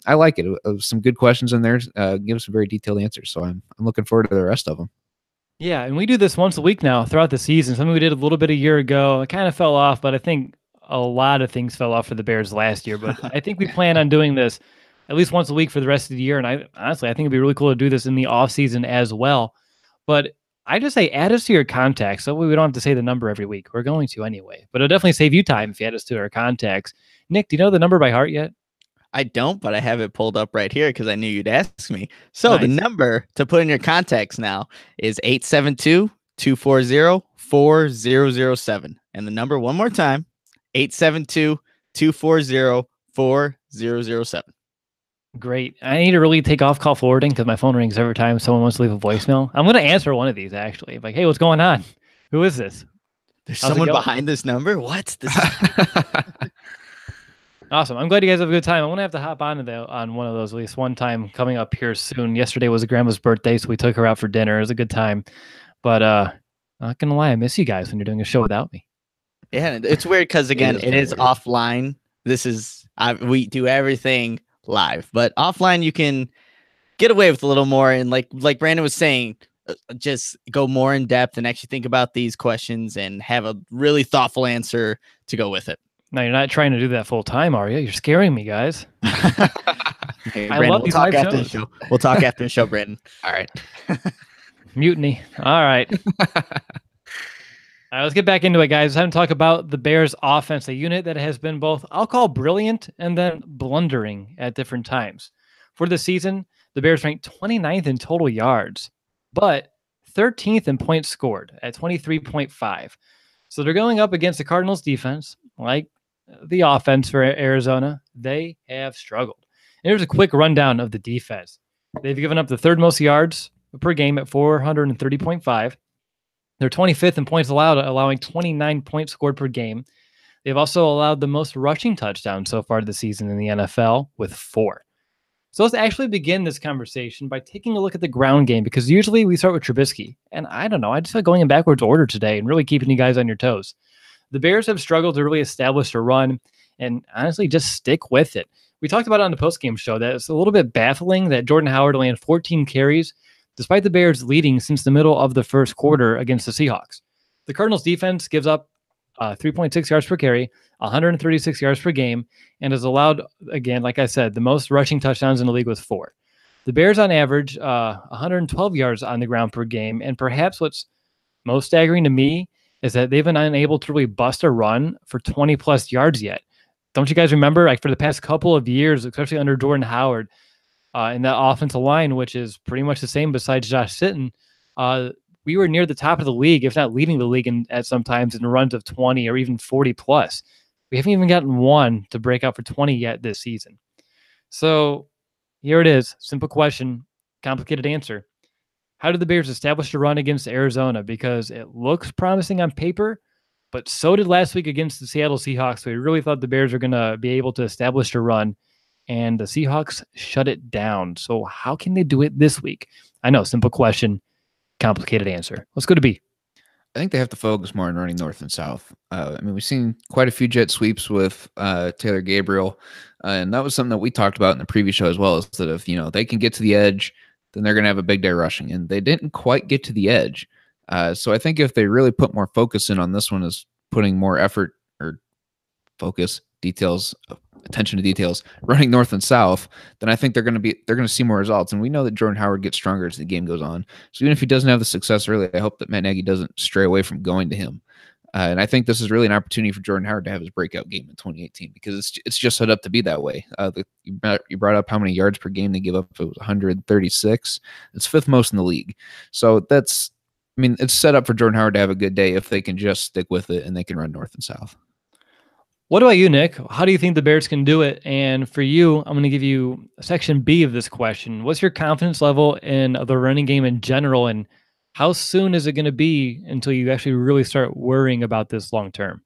I like it. Some good questions in there, give some very detailed answers. So I'm looking forward to the rest of them. Yeah, and we do this once a week now throughout the season. Something we did a little bit a year ago. It kind of fell off, but I think a lot of things fell off for the Bears last year. But I think we plan on doing this at least once a week for the rest of the year. And I think it'd be really cool to do this in the off season as well. But I just say add us to your contacts. So we don't have to say the number every week. We're going to anyway. But it'll definitely save you time if you add us to our contacts. Nick, do you know the number by heart yet? I don't, but I have it pulled up right here because I knew you'd ask me. So Nice. The number to put in your contacts now is 872-240-4007. And the number one more time, 872-240-4007. Great. I need to really take off call forwarding because my phone rings every time someone wants to leave a voicemail. I'm going to answer one of these, actually. Like, hey, what's going on? Who is this? There's How's it someone going? behind this number? What? This Awesome. I'm glad you guys have a good time. I'm going to have to hop on one of those at least one time coming up here soon. Yesterday was grandma's birthday, so we took her out for dinner. It was a good time. But not going to lie, I miss you guys when you're doing a show without me. Yeah, it's weird because, again, it is offline. This is, we do everything live. But offline, you can get away with a little more. And like Brandon was saying, just go more in depth and actually think about these questions and have a really thoughtful answer to go with it. Now, you're not trying to do that full time, are you? You're scaring me, guys. Hey, I Brandon, love we'll these talk live after the shows. show. We'll talk after the show, Brandon. All right. Mutiny. All right. All right, let's get back into it, guys. Time to talk about the Bears offense, a unit that has been both, I'll call brilliant and then blundering at different times. For the season, the Bears ranked 29th in total yards, but 13th in points scored at 23.5. So they're going up against the Cardinals defense, like the offense for Arizona. They have struggled. And here's a quick rundown of the defense. They've given up the third most yards per game at 430.5. They're 25th in points allowed, allowing 29 points scored per game. They've also allowed the most rushing touchdowns so far this season in the NFL with 4. So let's actually begin this conversation by taking a look at the ground game, because usually we start with Trubisky. And I don't know, I just feel going in backwards order today and really keeping you guys on your toes. The Bears have struggled to really establish a run and honestly just stick with it. We talked about it on the postgame show that it's a little bit baffling that Jordan Howard only had 14 carries, despite the Bears leading since the middle of the first quarter against the Seahawks. The Cardinals defense gives up 3.6 yards per carry, 136 yards per game, and has allowed, again, like I said, the most rushing touchdowns in the league with 4. The Bears on average 112 yards on the ground per game, and perhaps what's most staggering to me is that they've been unable to really bust a run for 20 plus yards yet. Don't you guys remember, like for the past couple of years, especially under Jordan Howard, in that offensive line, which is pretty much the same besides Josh Sitton, we were near the top of the league, if not leading the league at sometimes in runs of 20 or even 40 plus. We haven't even gotten one to break out for 20 yet this season. So here it is. Simple question, complicated answer. How did the Bears establish a run against Arizona? Because it looks promising on paper, but so did last week against the Seattle Seahawks. We really thought the Bears were going to be able to establish a run, and the Seahawks shut it down. So how can they do it this week? I know, simple question, complicated answer. Let's go to B. I think they have to focus more on running north and south. I mean, we've seen quite a few jet sweeps with Taylor Gabriel, and that was something that we talked about in the previous show as well, is that if, they can get to the edge, then they're going to have a big day rushing, and they didn't quite get to the edge. So I think if they really put more focus in on this one, is putting more effort or focus, details, attention to details, running north and south, then I think they're going to see more results. And we know that Jordan Howard gets stronger as the game goes on. So even if he doesn't have the success early, I hope that Matt Nagy doesn't stray away from going to him. And I think this is really an opportunity for Jordan Howard to have his breakout game in 2018, because it's just set up to be that way. You brought up how many yards per game they give up. It was 136. It's 5th most in the league. So it's set up for Jordan Howard to have a good day if they can just stick with it and they can run north and south. What about you, Nick? How do you think the Bears can do it? And for you, I'm going to give you section B of this question. What's your confidence level in the running game in general, and how soon is it going to be until you actually really start worrying about this long term?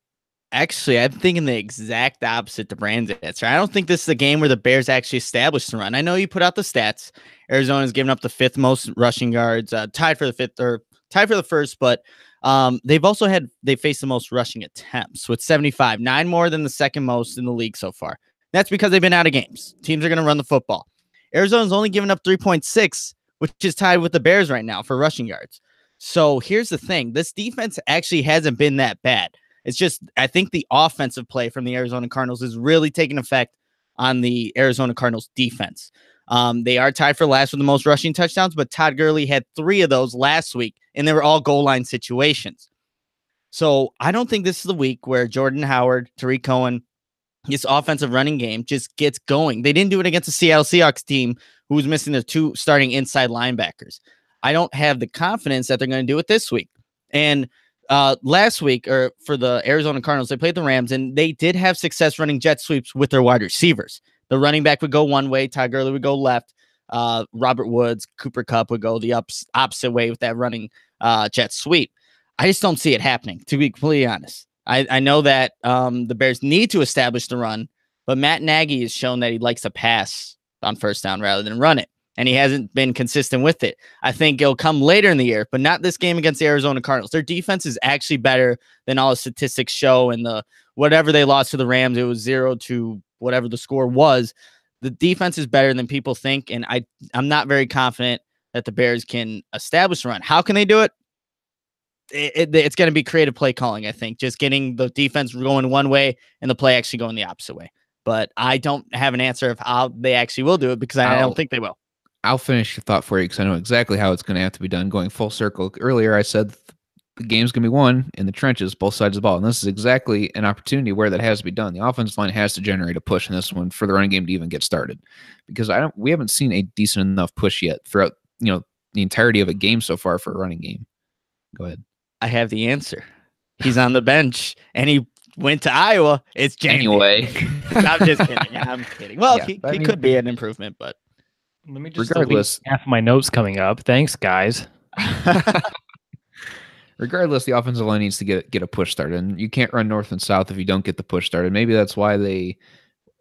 Actually, I'm thinking the exact opposite to Brand's answer. I don't think this is a game where the Bears actually establish the run. I know you put out the stats. Arizona's given up the 5th most rushing yards, tied for the 5th or tied for the 1st, but they faced the most rushing attempts with 75, 9 more than the 2nd most in the league so far. That's because they've been out of games. Teams are going to run the football. Arizona's only given up 3.6, which is tied with the Bears right now for rushing yards. So here's the thing. This defense actually hasn't been that bad. It's just, I think the offensive play from the Arizona Cardinals is really taking effect on the Arizona Cardinals defense. They are tied for last with the most rushing touchdowns, but Todd Gurley had 3 of those last week, and they were all goal line situations. So I don't think this is the week where Jordan Howard, Tariq Cohen, this offensive running game just gets going. They didn't do it against the Seattle Seahawks team, who was missing their 2 starting inside linebackers. I don't have the confidence that they're going to do it this week. And last week, or for the Arizona Cardinals, they played the Rams, and they did have success running jet sweeps with their wide receivers. The running back would go one way, Todd Gurley would go left, Robert Woods, Cooper Kupp would go the opposite way with that running jet sweep. I just don't see it happening, to be completely honest. I know that the Bears need to establish the run, but Matt Nagy has shown that he likes to pass on first down rather than run it, and he hasn't been consistent with it. I think it'll come later in the year, but not this game against the Arizona Cardinals. Their defense is actually better than all the statistics show, and whatever they lost to the Rams, it was 0 to whatever the score was. The defense is better than people think, and I'm not very confident that the Bears can establish a run. How can they do it? It's going to be creative play calling, I think. Just getting the defense going one way and the play actually going the opposite way. But I don't have an answer of how they actually will do it, because I don't think they will. I'll finish your thought for you, because I know exactly how it's going to have to be done. Going full circle, earlier I said the game's going to be won in the trenches, both sides of the ball. And this is exactly an opportunity where that has to be done. The offensive line has to generate a push in this one for the running game to even get started, because we haven't seen a decent enough push yet throughout, the entirety of a game so far for a running game. Go ahead. I have the answer. He's on the bench and he went to Iowa. It's James. Anyway. I'm just kidding. I'm kidding. Well, he could be an improvement, but let me just regardless, half my notes coming up. Thanks, guys. Regardless, the offensive line needs to get a push started, and you can't run north and south if you don't get the push started. Maybe that's why they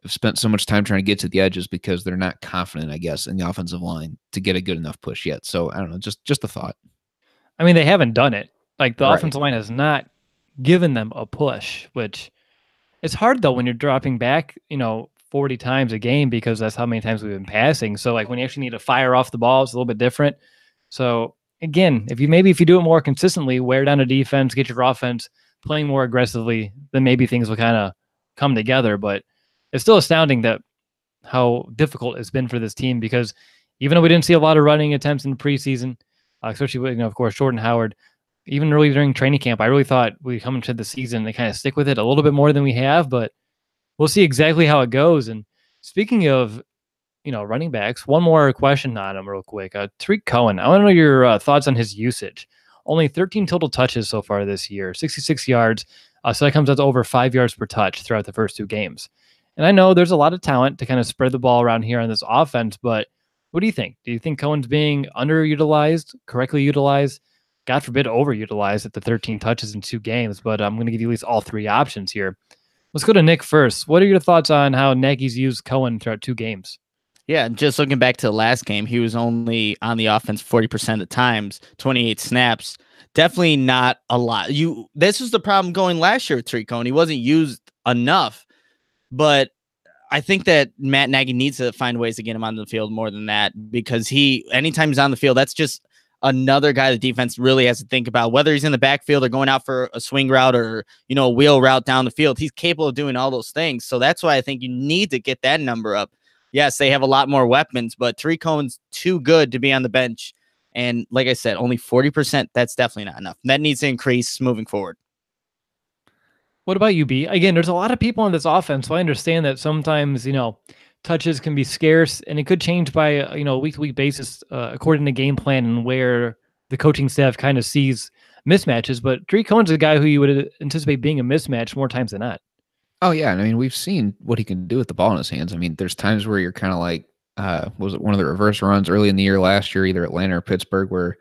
have spent so much time trying to get to the edges, because they're not confident, I guess, in the offensive line to get a good enough push yet. So I don't know, just a thought. I mean, they haven't done it. Like the offensive line has not given them a push, which it's hard though when you're dropping back, 40 times a game, because that's how many times we've been passing. So like when you actually need to fire off the ball, it's a little bit different. So again, if you do it more consistently, wear down a defense, get your offense playing more aggressively, then maybe things will kind of come together. But it's still astounding that how difficult it's been for this team, because even though we didn't see a lot of running attempts in the preseason, especially with, of course, Jordan Howard, even early during training camp, I really thought we'd come into the season and kind of stick with it a little bit more than we have, but we'll see exactly how it goes. And speaking of, running backs, one more question on him real quick. Tarik Cohen, I want to know your thoughts on his usage. Only 13 total touches so far this year, 66 yards. So that comes out to over 5 yards per touch throughout the first 2 games. And I know there's a lot of talent to kind of spread the ball around here on this offense, but what do you think? Do you think Cohen's being underutilized, correctly utilized? God forbid, overutilized at the 13 touches in 2 games, but I'm going to give you at least all 3 options here. Let's go to Nick first. What are your thoughts on how Nagy's used Cohen throughout 2 games? Yeah, just looking back to the last game, he was only on the offense 40% of the times, 28 snaps. Definitely not a lot. This was the problem going last year with Tarik Cohen. He wasn't used enough, but I think that Matt Nagy needs to find ways to get him on the field more than that, because anytime he's on the field, that's just another guy the defense really has to think about, whether he's in the backfield or going out for a swing route or, a wheel route down the field. He's capable of doing all those things. So that's why I think you need to get that number up. Yes, they have a lot more weapons, but Tarik Cohen's too good to be on the bench. And like I said, only 40%, that's definitely not enough. That needs to increase moving forward. What about you, B? Again, there's a lot of people on this offense, so I understand that sometimes, touches can be scarce, and it could change by, a week-to-week basis according to game plan and where the coaching staff kind of sees mismatches. But Tarik Cohen's a guy who you would anticipate being a mismatch more times than not. Oh, yeah. And I mean, we've seen what he can do with the ball in his hands. I mean, there's times where you're kind of like, was it one of the reverse runs early in the year last year, either Atlanta or Pittsburgh, where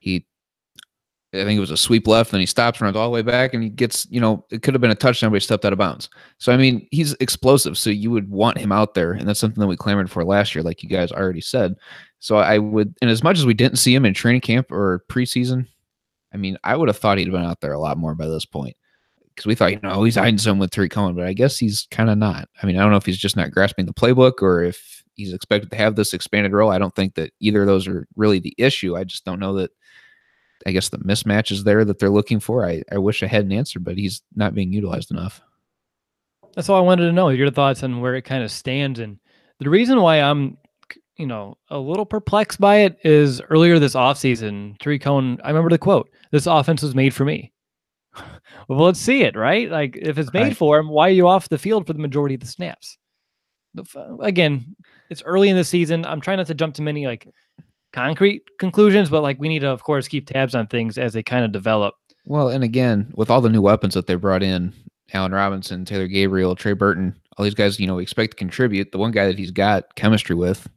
I think it was a sweep left, and he stops, runs all the way back, and he gets, it could have been a touchdown, but he stepped out of bounds. So, I mean, he's explosive, so you would want him out there, and that's something that we clamored for last year, like you guys already said. So I would, and as much as we didn't see him in training camp or preseason, I mean, I would have thought he'd been out there a lot more by this point, because we thought, he's hiding some with Tarik Cohen, but I guess he's kind of not. I mean, I don't know if he's just not grasping the playbook or if he's expected to have this expanded role. I don't think that either of those are really the issue. I just don't know that, I guess, the mismatch is there that they're looking for. I wish I had an answer, but he's not being utilized enough. That's all I wanted to know, your thoughts on where it kind of stands. And the reason why I'm, a little perplexed by it is earlier this offseason, Tarik Cohen, I remember the quote, "This offense was made for me." Well, let's see it, right? Like, if it's made for him, why are you off the field for the majority of the snaps? Again, it's early in the season. I'm trying not to jump to many concrete conclusions, but we need to, of course, keep tabs on things as they kind of develop. Well, and again, with all the new weapons that they brought in, Allen Robinson, Taylor Gabriel, Trey Burton, all these guys, we expect to contribute. The one guy that he's got chemistry with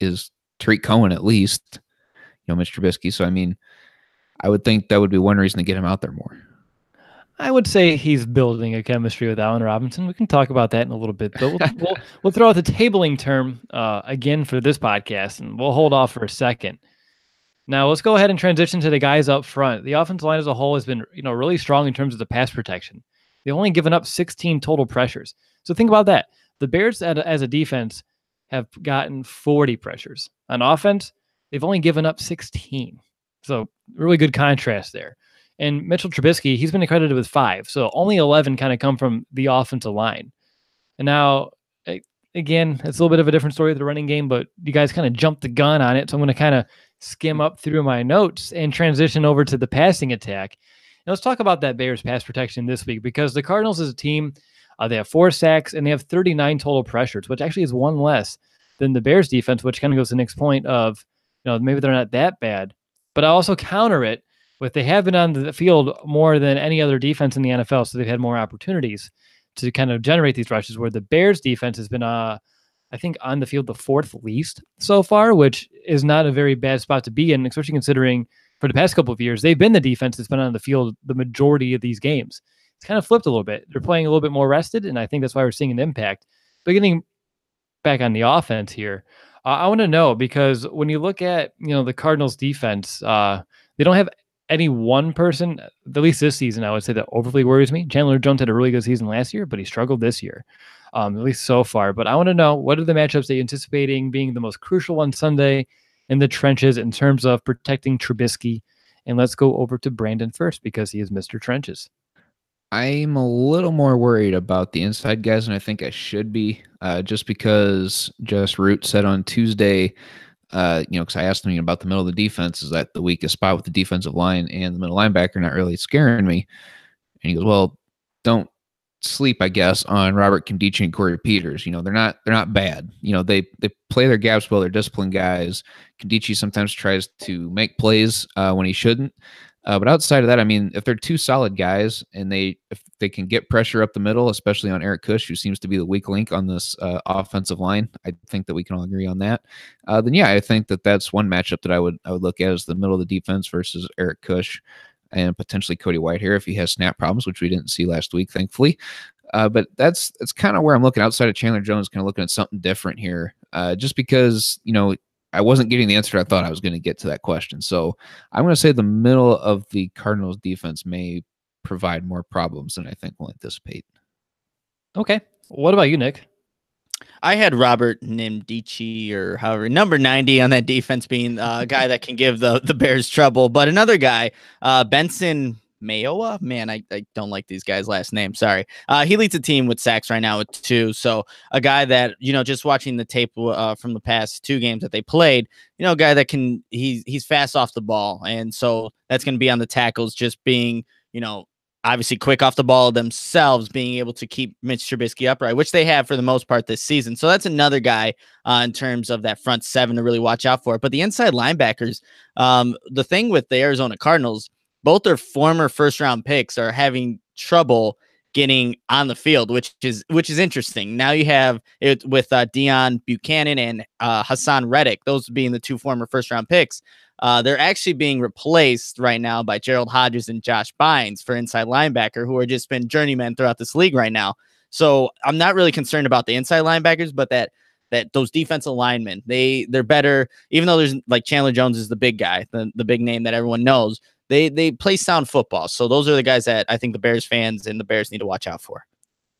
is Tarik Cohen, at least, Mitch Trubisky. So, I mean, I would think that would be one reason to get him out there more. I would say he's building a chemistry with Allen Robinson. We can talk about that in a little bit, but we'll throw out the tabling term again for this podcast, and we'll hold off for a second. Now, let's go ahead and transition to the guys up front. The offensive line as a whole has been, really strong in terms of the pass protection. They've only given up 16 total pressures. So think about that. The Bears, as a defense, have gotten 40 pressures. On offense, they've only given up 16. So really good contrast there. And Mitchell Trubisky, he's been accredited with 5. So only 11 kind of come from the offensive line. And now, again, it's a little bit of a different story with the running game, but you guys kind of jumped the gun on it. So I'm going to kind of skim up through my notes and transition over to the passing attack. And let's talk about that Bears pass protection this week, because the Cardinals as a team, they have 4 sacks and they have 39 total pressures, which actually is 1 less than the Bears defense, which kind of goes to the next point of, maybe they're not that bad. But I also counter it with they have been on the field more than any other defense in the NFL, so they've had more opportunities to kind of generate these rushes, where the Bears defense has been, I think, on the field the 4th least so far, which is not a very bad spot to be in, especially considering for the past couple of years, they've been the defense that's been on the field the majority of these games. It's kind of flipped a little bit. They're playing a little bit more rested, and I think that's why we're seeing an impact. But getting back on the offense here, I want to know, because when you look at, the Cardinals defense, they don't have any one person, at least this season, I would say, that overly worries me. Chandler Jones had a really good season last year, but he struggled this year, at least so far. But I want to know, what are the matchups that you're anticipating being the most crucial on Sunday in the trenches in terms of protecting Trubisky? And let's go over to Brandon first, because he is Mr. Trenches. I'm a little more worried about the inside guys than I think I should be, just because Just Root said on Tuesday, because I asked him about the middle of the defense, is that the weakest spot with the defensive line, and the middle linebacker not really scaring me. And he goes, well, don't sleep, I guess, on Robert Nkemdiche and Corey Peters. They're not bad. They play their gaps well. They're disciplined guys. Nkemdiche sometimes tries to make plays when he shouldn't. But outside of that, I mean, if they're 2 solid guys and if they can get pressure up the middle, especially on Eric Kush, who seems to be the weak link on this offensive line, I think that we can all agree on that. Then yeah, I think that that's one matchup that I would look at as the middle of the defense versus Eric Kush and potentially Cody Whitehair if he has snap problems, which we didn't see last week, thankfully. But that's kind of where I'm looking. Outside of Chandler Jones, kind of looking at something different here, just because I wasn't getting the answer I thought I was going to get to that question. So I'm going to say the middle of the Cardinals defense may provide more problems than I think we'll anticipate. Okay. What about you, Nick? I had Robert Nkemdiche, or however, number 90 on that defense, being a guy that can give the Bears trouble. But another guy, Benson Mayowa, man, I don't like these guys' last name. Sorry. He leads the team with sacks right now with 2. So a guy that, just watching the tape from the past 2 games that they played, a guy that he's fast off the ball. And so that's going to be on the tackles, just being, obviously quick off the ball themselves, being able to keep Mitch Trubisky upright, which they have for the most part this season. So that's another guy in terms of that front 7 to really watch out for. But the inside linebackers, the thing with the Arizona Cardinals, both their former first-round picks are having trouble getting on the field, which is interesting. Now you have it with Deion Buchanan and Hassan Reddick, those being the 2 former first-round picks. They're actually being replaced right now by Gerald Hodges and Josh Bynes for inside linebacker, who are just been journeymen throughout this league right now. So I'm not really concerned about the inside linebackers, but that those defensive linemen, they're better, even though there's like Chandler Jones is the big guy, the big name that everyone knows. They play sound football. So those are the guys that I think the Bears fans and the Bears need to watch out for.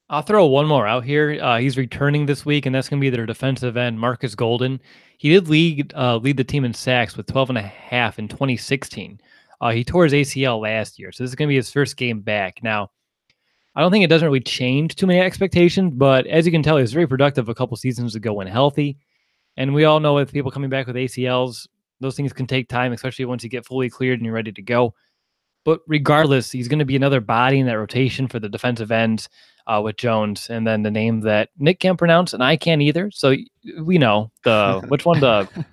I'll throw one more out here. He's returning this week, and that's going to be their defensive end, Marcus Golden. He did lead the team in sacks with 12.5 in 2016. He tore his ACL last year, so this is going to be his first game back. Now, I don't think it doesn't really change too many expectations, but as you can tell, he was very productive a couple seasons ago when healthy. And we all know with people coming back with ACLs, those things can take time, especially once you get fully cleared and you're ready to go. But regardless, he's going to be another body in that rotation for the defensive ends with Jones, and then the name that Nick can't pronounce and I can't either. So we know which one Nkemdiche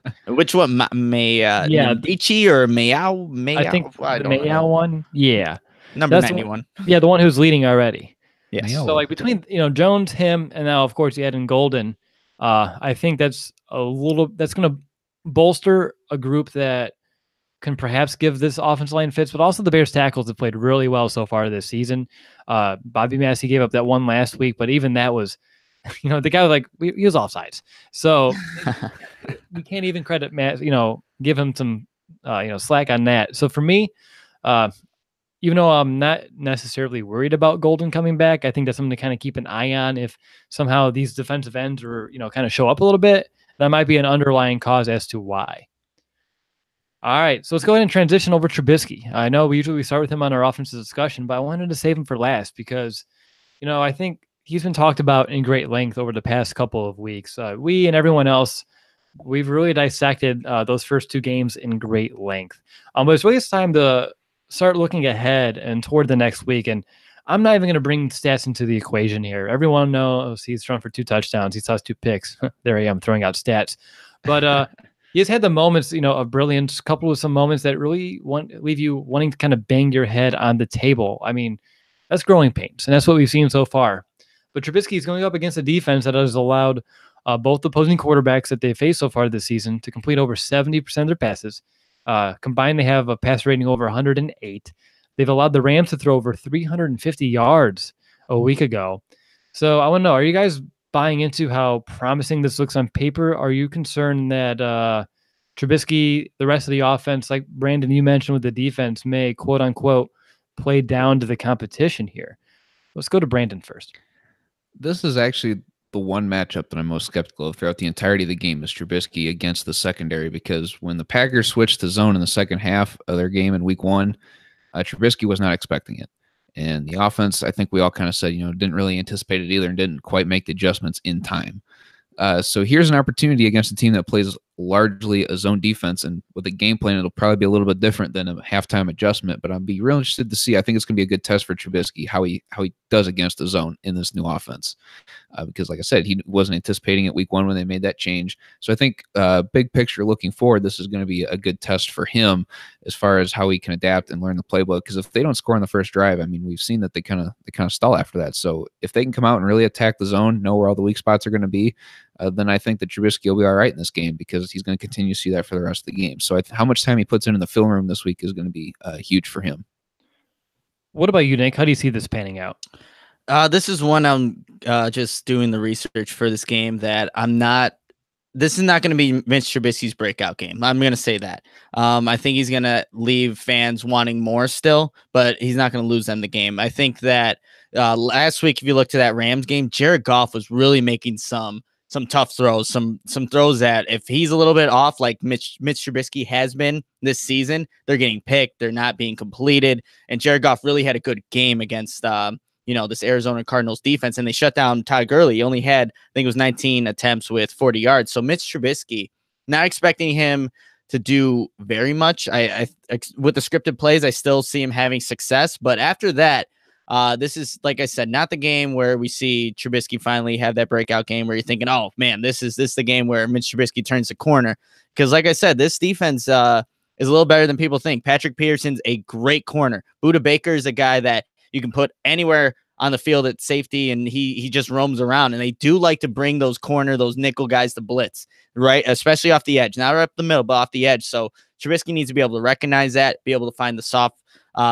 or Mayow. I think the Mayow one. Yeah, number 91. Yeah, the one who's leading already. Yes. So like between Jones, him, and now of course you add in Golden. I think that's going to bolster a group that can perhaps give this offensive line fits, but also the Bears tackles have played really well so far this season. Bobby Massey gave up that one last week, but even that was, the guy was he was offsides. So we can't even credit Matt, give him some, slack on that. So for me, even though I'm not necessarily worried about Golden coming back, I think that's something to kind of keep an eye on. If somehow these defensive ends are, kind of show up a little bit, that might be an underlying cause as to why. All right, so let's go ahead and transition over Trubisky. I know we usually start with him on our offensive discussion, but I wanted to save him for last because, I think he's been talked about in great length over the past couple of weeks. We and everyone else we've really dissected those first two games in great length. But it's really time to start looking ahead and toward the next week. And I'm not even going to bring stats into the equation here. Everyone knows he's thrown for 2 touchdowns. He tossed 2 picks. There I am throwing out stats. But he's had the moments, of brilliance, coupled with some moments that really leave you wanting to kind of bang your head on the table. I mean, that's growing pains, and that's what we've seen so far. But Trubisky is going up against a defense that has allowed both opposing quarterbacks that they faced so far this season to complete over 70% of their passes. Combined, they have a pass rating over 108. They've allowed the Rams to throw over 350 yards a week ago. So I want to know, are you guys buying into how promising this looks on paper? Are you concerned that Trubisky, the rest of the offense, like Brandon, you mentioned with the defense, may quote unquote play down to the competition here? Let's go to Brandon first. This is actually the one matchup that I'm most skeptical of throughout the entirety of the game is Trubisky against the secondary, because when the Packers switched to zone in the second half of their game in week 1, Trubisky was not expecting it. And the offense, I think we all kind of said, didn't really anticipate it either and didn't quite make the adjustments in time. So here's an opportunity against a team that plays largely a zone defense, and with a game plan, it'll probably be a little bit different than a halftime adjustment. But I'd be real interested to see. I think it's going to be a good test for Trubisky how he does against the zone in this new offense, because, like I said, he wasn't anticipating it week 1 when they made that change. So I think big picture looking forward, this is going to be a good test for him as far as how he can adapt and learn the playbook. Because if they don't score on the first drive, I mean, we've seen that they kind of stall after that. So if they can come out and really attack the zone, know where all the weak spots are going to be, then I think that Trubisky will be all right in this game, because he's going to continue to see that for the rest of the game. So how much time he puts in the film room this week is going to be huge for him. What about you, Nick? How do you see this panning out? This is one I'm just doing the research for this game that I'm not. This is not going to be Mitch Trubisky's breakout game. I'm going to say that. I think he's going to leave fans wanting more still, but he's not going to lose them the game. I think that last week, if you look to that Rams game, Jared Goff was really making some tough throws, some throws that if he's a little bit off, like Mitch Trubisky has been this season, they're getting picked, they're not being completed. And Jared Goff really had a good game against this Arizona Cardinals defense, and they shut down Todd Gurley. He only had, I think it was 19 attempts with 40 yards. So Mitch Trubisky, not expecting him to do very much. I with the scripted plays, I still see him having success, but after that, this is, like I said, not the game where we see Trubisky finally have that breakout game where you're thinking, oh man, this is the game where Mitch Trubisky turns the corner. Because like I said, this defense is a little better than people think. Patrick Peterson's a great corner. Budda Baker is a guy that you can put anywhere on the field at safety, and he just roams around. And they do like to bring those nickel guys to blitz, right? Especially off the edge, not right up the middle, but off the edge. So Trubisky needs to be able to recognize that, be able to find the soft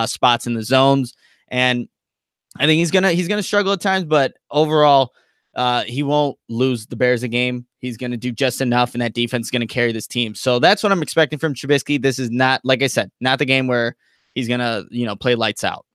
spots in the zones. And I think he's gonna struggle at times, but overall, he won't lose the Bears a game. He's gonna do just enough, and that defense is gonna carry this team. So that's what I'm expecting from Trubisky. This is not, like I said, not the game where he's gonna play lights out.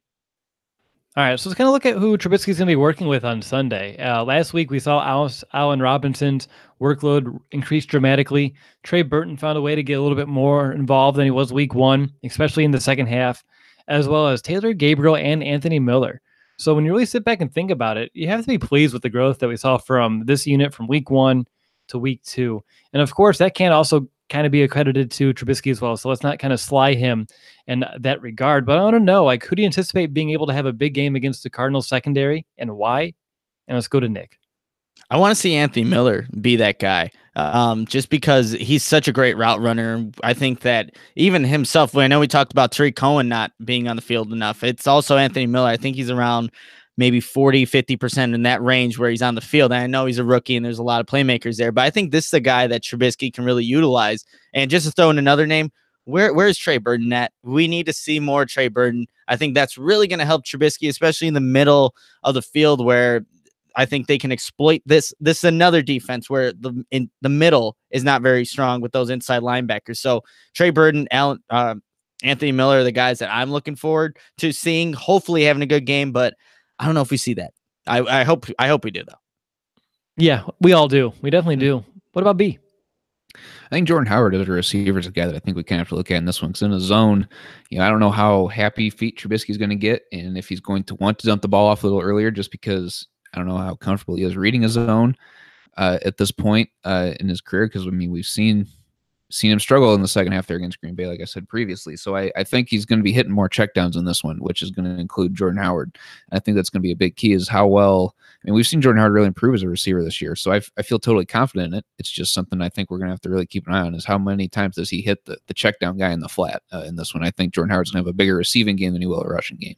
All right, so let's kind of look at who Trubisky's going to be working with on Sunday. Last week, we saw Allen Robinson's workload increase dramatically. Trey Burton found a way to get a little bit more involved than he was week 1, especially in the second half, as well as Taylor Gabriel and Anthony Miller. So when you really sit back and think about it, you have to be pleased with the growth that we saw from this unit from week 1 to week 2. And of course, that can also kind of be accredited to Trubisky as well. So let's not kind of sly him in that regard. But I want to know, who do you anticipate being able to have a big game against the Cardinals secondary, and why? And let's go to Nick. I want to see Anthony Miller be that guy, just because he's such a great route runner. I think that even himself, I know we talked about Tariq Cohen not being on the field enough. It's also Anthony Miller. I think he's around maybe 40, 50% in that range where he's on the field. And I know he's a rookie and there's a lot of playmakers there, but I think this is a guy that Trubisky can really utilize. And just to throw in another name, where's Trey Burton at? We need to see more Trey Burton. I think that's really going to help Trubisky, especially in the middle of the field, where I think they can exploit this. This is another defense where the middle is not very strong with those inside linebackers. So Trey Burton, Anthony Miller are the guys that I'm looking forward to seeing, hopefully having a good game, but I don't know if we see that. I hope we do, though. Yeah, we all do. We definitely do. What about B? I think Jordan Howard as a receiver is a guy that I think we kind of have to look at in this one, because in the zone, I don't know how happy feet Trubisky is going to get, and if he's going to want to dump the ball off a little earlier, just because I don't know how comfortable he is reading his zone. at this point in his career, because I mean we've seen him struggle in the second half there against Green Bay, like I said previously. So I think he's going to be hitting more checkdowns in this one, which is going to include Jordan Howard. And I think that's going to be a big key, is how well. I mean, we've seen Jordan Howard really improve as a receiver this year, so I feel totally confident in it. It's just something I think we're going to have to really keep an eye on, is how many times does he hit the check down guy in the flat in this one. I think Jordan Howard's going to have a bigger receiving game than he will a rushing game.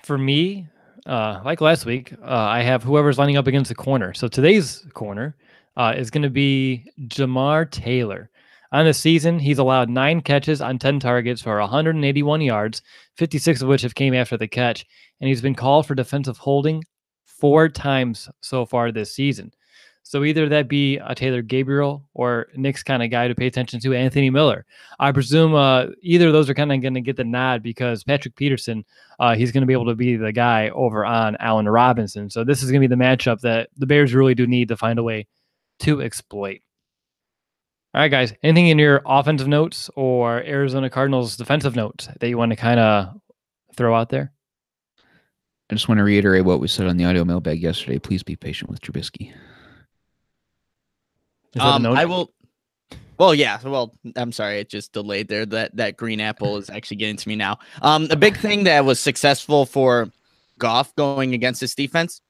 For me, like last week, I have whoever's lining up against the corner. So today's corner is going to be Jamar Taylor. On the season, he's allowed 9 catches on 10 targets for 181 yards, 56 of which have came after the catch, and he's been called for defensive holding 4 times so far this season. So either that be a Taylor Gabriel or Nick's kind of guy to pay attention to, Anthony Miller. I presume either of those are kind of going to get the nod, because Patrick Peterson, he's going to be able to be the guy over on Allen Robinson. So this is going to be the matchup that the Bears really do need to find a way to exploit. All right, guys, anything in your offensive notes or Arizona Cardinals defensive notes that you want to kind of throw out there? I just want to reiterate what we said on the audio mailbag yesterday. Please be patient with Trubisky. I will. Well, yeah. Well, I'm sorry, it just delayed there. That green apple is actually getting to me now. A big thing that was successful for Goff going against this defense,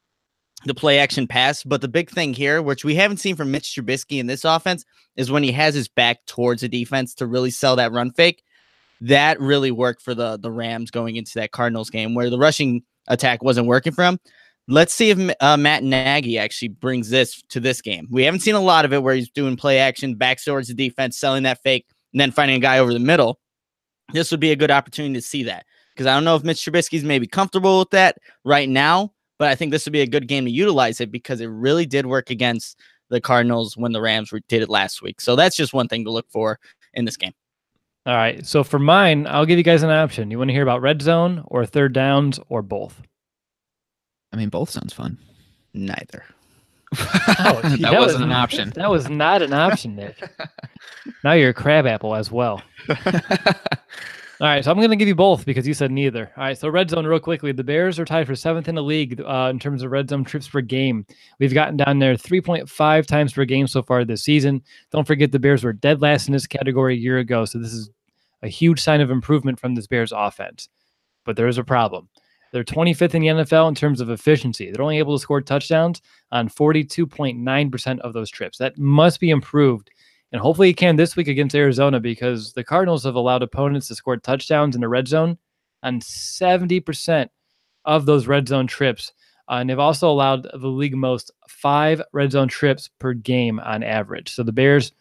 the play action pass. But the big thing here, which we haven't seen from Mitch Trubisky in this offense, is when he has his back towards the defense to really sell that run fake. That really worked for the Rams going into that Cardinals game, where the rushing attack wasn't working for him. Let's see if Matt Nagy actually brings this to this game. We haven't seen a lot of it, where he's doing play action, back towards the defense, selling that fake, and then finding a guy over the middle. This would be a good opportunity to see that, because I don't know if Mitch Trubisky's maybe comfortable with that right now, but I think this would be a good game to utilize it, because it really did work against the Cardinals when the Rams did it last week. So that's just one thing to look for in this game. All right. So for mine, I'll give you guys an option. You want to hear about red zone or third downs or both? I mean, both sounds fun. Neither. That wasn't an option. That was not an option, Nick. Now you're a crab apple as well. All right, so I'm going to give you both because you said neither. All right, so red zone real quickly. The Bears are tied for 7th in the league in terms of red zone trips per game. We've gotten down there 3.5 times per game so far this season. Don't forget the Bears were dead last in this category a year ago, so this is a huge sign of improvement from this Bears offense. But there is a problem. They're 25th in the NFL in terms of efficiency. They're only able to score touchdowns on 42.9% of those trips. That must be improved. And hopefully he can this week against Arizona, because the Cardinals have allowed opponents to score touchdowns in the red zone on 70% of those red zone trips. And they've also allowed the league most 5 red zone trips per game on average. So the Bears,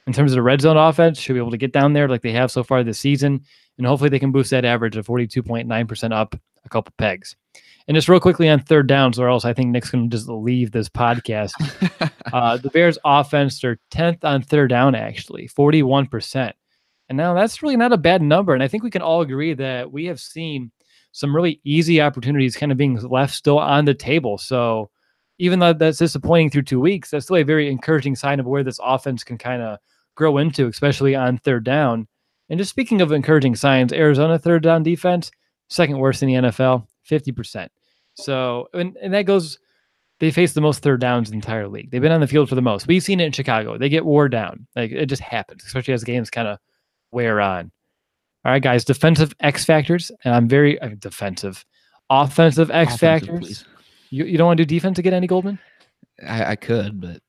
in terms of the red zone offense, should be able to get down there like they have so far this season. And hopefully they can boost that average of 42.9% up a couple pegs. And just real quickly on third downs, or else I think Nick's going to just leave this podcast. The Bears offense are 10th on third down, actually, 41%. And now that's really not a bad number. And I think we can all agree that we have seen some really easy opportunities kind of being left still on the table. So even though that's disappointing through 2 weeks, that's still a very encouraging sign of where this offense can kind of grow into, especially on third down. And just speaking of encouraging signs, Arizona third down defense, second worst in the NFL, 50%. So, and that goes, they face the most third downs in the entire league. They've been on the field for the most. We've seen it in Chicago. They get wore down. Like, it just happens, especially as games kind of wear on. All right, guys, defensive X factors. And I'm very defensive. Offensive X factors. You don't want to do defense again, Andy Goldman? I could, but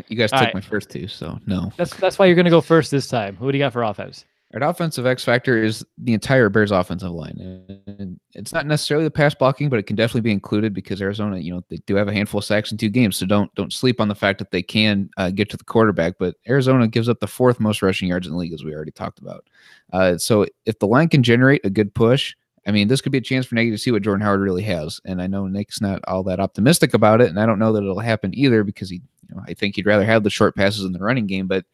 you guys took my first 2, so no. That's why you're going to go first this time. Who do you got for offense? Our offensive X factor is the entire Bears offensive line. And it's not necessarily the pass blocking, but it can definitely be included, because Arizona, they do have a handful of sacks in 2 games. So don't sleep on the fact that they can get to the quarterback. But Arizona gives up the 4th most rushing yards in the league, as we already talked about. So if the line can generate a good push, I mean, this could be a chance for Nagy to see what Jordan Howard really has. And I know Nick's not all that optimistic about it, and I don't know that it'll happen either, because I think he'd rather have the short passes in the running game. But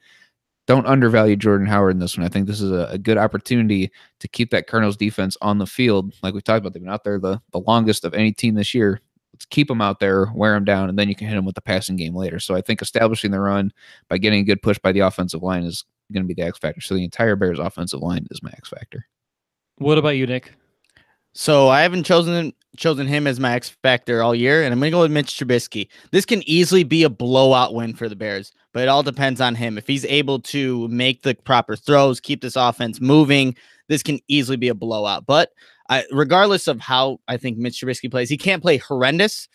don't undervalue Jordan Howard in this one. I think this is a good opportunity to keep that Cardinals defense on the field. Like we talked about, they've been out there the longest of any team this year. Let's keep them out there, wear them down, and then you can hit them with the passing game later. So I think establishing the run by getting a good push by the offensive line is going to be the X factor. So the entire Bears offensive line is my X factor. What about you, Nick? So I haven't chosen him as my X factor all year, and I'm going to go with Mitch Trubisky. This can easily be a blowout win for the Bears, but it all depends on him. If he's able to make the proper throws, keep this offense moving, this can easily be a blowout. But regardless of how I think Mitch Trubisky plays, he can't play horrendous.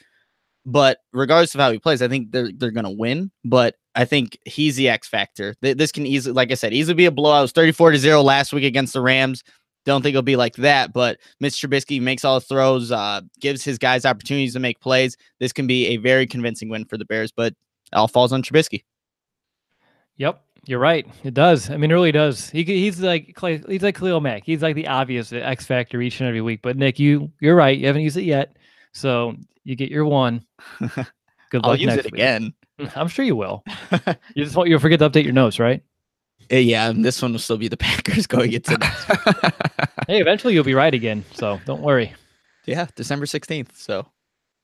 But regardless of how he plays, I think they're going to win. But I think he's the X factor. This can easily, like I said, easily be a blowout. It was 34-0 last week against the Rams. Don't think it'll be like that, but Mitch Trubisky makes all the throws, gives his guys opportunities to make plays. This can be a very convincing win for the Bears, but it all falls on Trubisky. Yep, you're right. It does. I mean, it really does. He's like Khalil Mack. He's like the obvious X factor each and every week. But Nick, you're right. You haven't used it yet, so you get your one. Good luck. I'll use next it again. I'm sure you will. You'll forget to update your notes, right? Yeah, and this one will still be the Packers going into next. Hey, eventually you'll be right again, so don't worry. Yeah, December 16th. So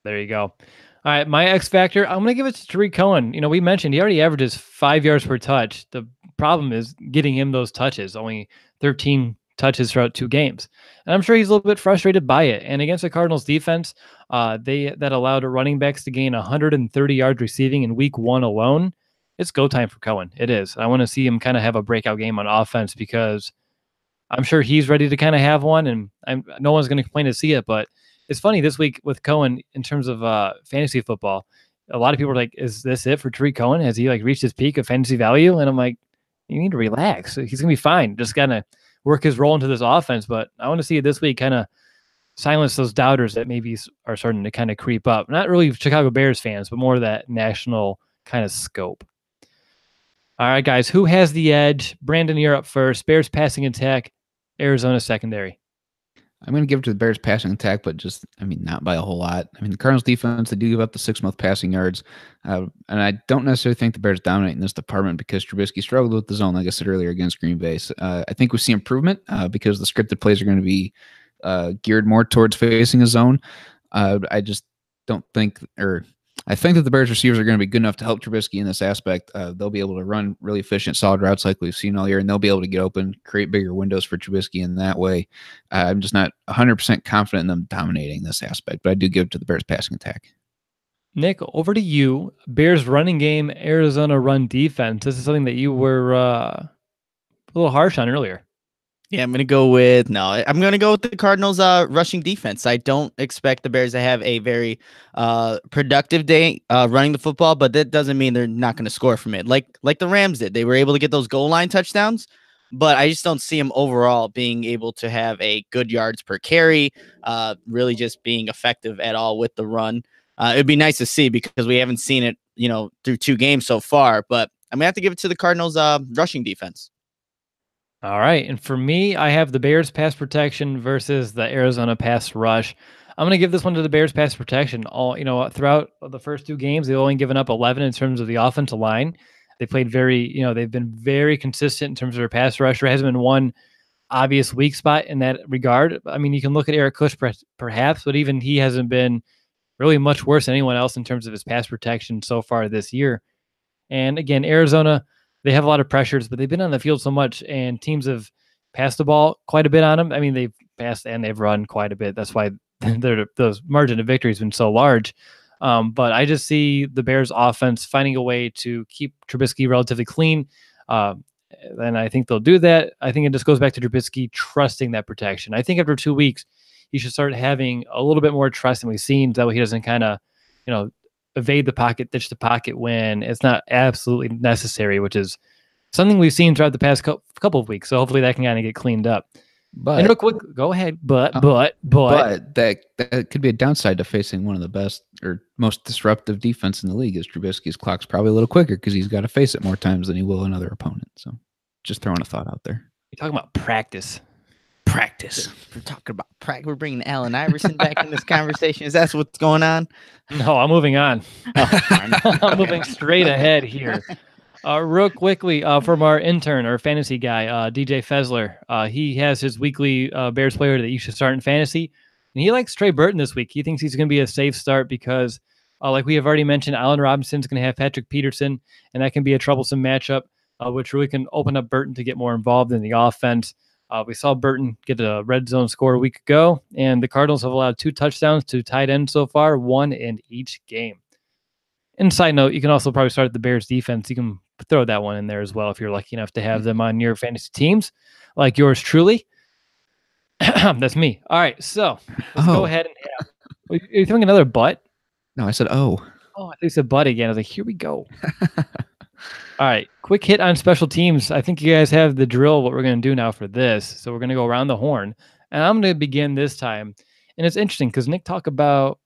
there you go. All right, my X factor, I'm going to give it to Tariq Cohen. We mentioned he already averages 5 yards per touch. The problem is getting him those touches, only 13 touches throughout 2 games. And I'm sure he's a little bit frustrated by it. And against the Cardinals defense, that allowed running backs to gain 130 yards receiving in week 1 alone. It's go time for Cohen. It is. I want to see him kind of have a breakout game on offense because I'm sure he's ready to kind of have one, and no one's going to complain to see it. But it's funny this week with Cohen in terms of fantasy football. A lot of people are like, "Is this it for Tariq Cohen? Has he reached his peak of fantasy value?" And I'm like, "You need to relax. He's going to be fine. Just gotta work his role into this offense." But I want to see it this week kind of silence those doubters that maybe are starting to kind of creep up. Not really Chicago Bears fans, but more of that national kind of scope. All right, guys, who has the edge? Brandon, you're up first. Bears passing attack, Arizona secondary. I'm going to give it to the Bears passing attack, but not by a whole lot. The Cardinals defense, they do give up the 6-month passing yards. And I don't necessarily think the Bears dominate in this department because Trubisky struggled with the zone, like I said earlier, against Green Bay. I think we see improvement because the scripted plays are going to be geared more towards facing a zone. I just don't think, I think that the Bears receivers are going to be good enough to help Trubisky in this aspect. They'll be able to run really efficient, solid routes like we've seen all year, and they'll be able to get open, create bigger windows for Trubisky in that way. I'm just not 100% confident in them dominating this aspect, but I do give it to the Bears passing attack. Nick, over to you. Bears running game, Arizona run defense. This is something that you were a little harsh on earlier. Yeah, I'm going to go with the Cardinals rushing defense. I don't expect the Bears to have a very productive day running the football, but that doesn't mean they're not going to score from it. Like the Rams did. They were able to get those goal line touchdowns, but I just don't see them overall being able to have a good yards per carry, really just being effective at all with the run. It'd be nice to see because we haven't seen it, through 2 games so far, but I'm going to have to give it to the Cardinals rushing defense. All right. And for me, I have the Bears pass protection versus the Arizona pass rush. I'm going to give this one to the Bears pass protection. Throughout the first 2 games, they've only given up 11 in terms of the offensive line. They played they've been very consistent in terms of their pass rush. There hasn't been one obvious weak spot in that regard. You can look at Eric Kush perhaps, but even he hasn't been really much worse than anyone else in terms of his pass protection so far this year. And again, Arizona, they have a lot of pressures, but they've been on the field so much, and teams have passed the ball quite a bit on them. They've passed and they've run quite a bit. That's why those margin of victory has been so large. But I just see the Bears offense finding a way to keep Trubisky relatively clean. And I think they'll do that. I think it just goes back to Trubisky trusting that protection. I think after 2 weeks, he should start having a little bit more trust than we've seen. That way he doesn't kind of, evade the pocket, ditch the pocket when it's not absolutely necessary, which is something we've seen throughout the past couple of weeks. So hopefully that can kind of get cleaned up. But and real quick, go ahead. But that could be a downside to facing one of the best or most disruptive defense in the league. Is Trubisky's clock's probably a little quicker because he's got to face it more times than he will another opponent. So just throwing a thought out there. You're talking about practice. We're talking about practice. We're bringing Allen Iverson back in this conversation. Is that what's going on? No, I'm moving on. I'm moving straight ahead here. Real quickly, from our intern, our fantasy guy, DJ Fezler. He has his weekly Bears player that you should start in fantasy. And he likes Trey Burton this week. He thinks he's going to be a safe start because, like we have already mentioned, Allen Robinson's going to have Patrick Peterson, and that can be a troublesome matchup, which really can open up Burton to get more involved in the offense. We saw Burton get a red zone score a week ago, and the Cardinals have allowed 2 touchdowns to tight end so far, 1 in each game. And side note, you can also probably start the Bears defense. You can throw that one in there as well if you're lucky enough to have them on your fantasy teams, like yours truly. That's me. All right, so let's go ahead and are you throwing another butt? No, I said oh. Oh, I think you said butt again. I was like, here we go. All right, quick hit on special teams. I think you guys have the drill what we're going to do now for this. So we're going to go around the horn, and I'm going to begin this time. And it's interesting because Nick talked about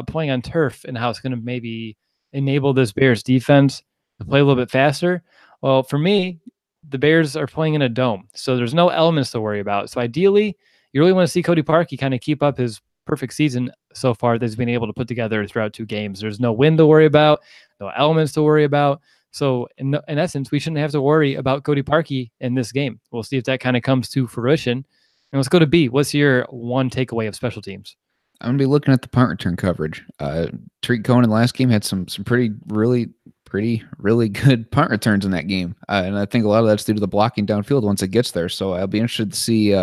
playing on turf and how it's going to maybe enable this Bears defense to play a little bit faster. Well, for me, the Bears are playing in a dome, so there's no elements to worry about. So ideally, you really want to see Cody Parkey kind of keep up his perfect season so far that he's been able to put together throughout 2 games. There's no wind to worry about, no elements to worry about. So in essence, we shouldn't have to worry about Cody Parkey in this game. We'll see if that kind of comes to fruition. And let's go to B. What's your one takeaway of special teams? I'm going to be looking at the punt return coverage. Tariq Cohen in the last game had some really good punt returns in that game. And I think a lot of that's due to the blocking downfield once it gets there. So I'll be interested to see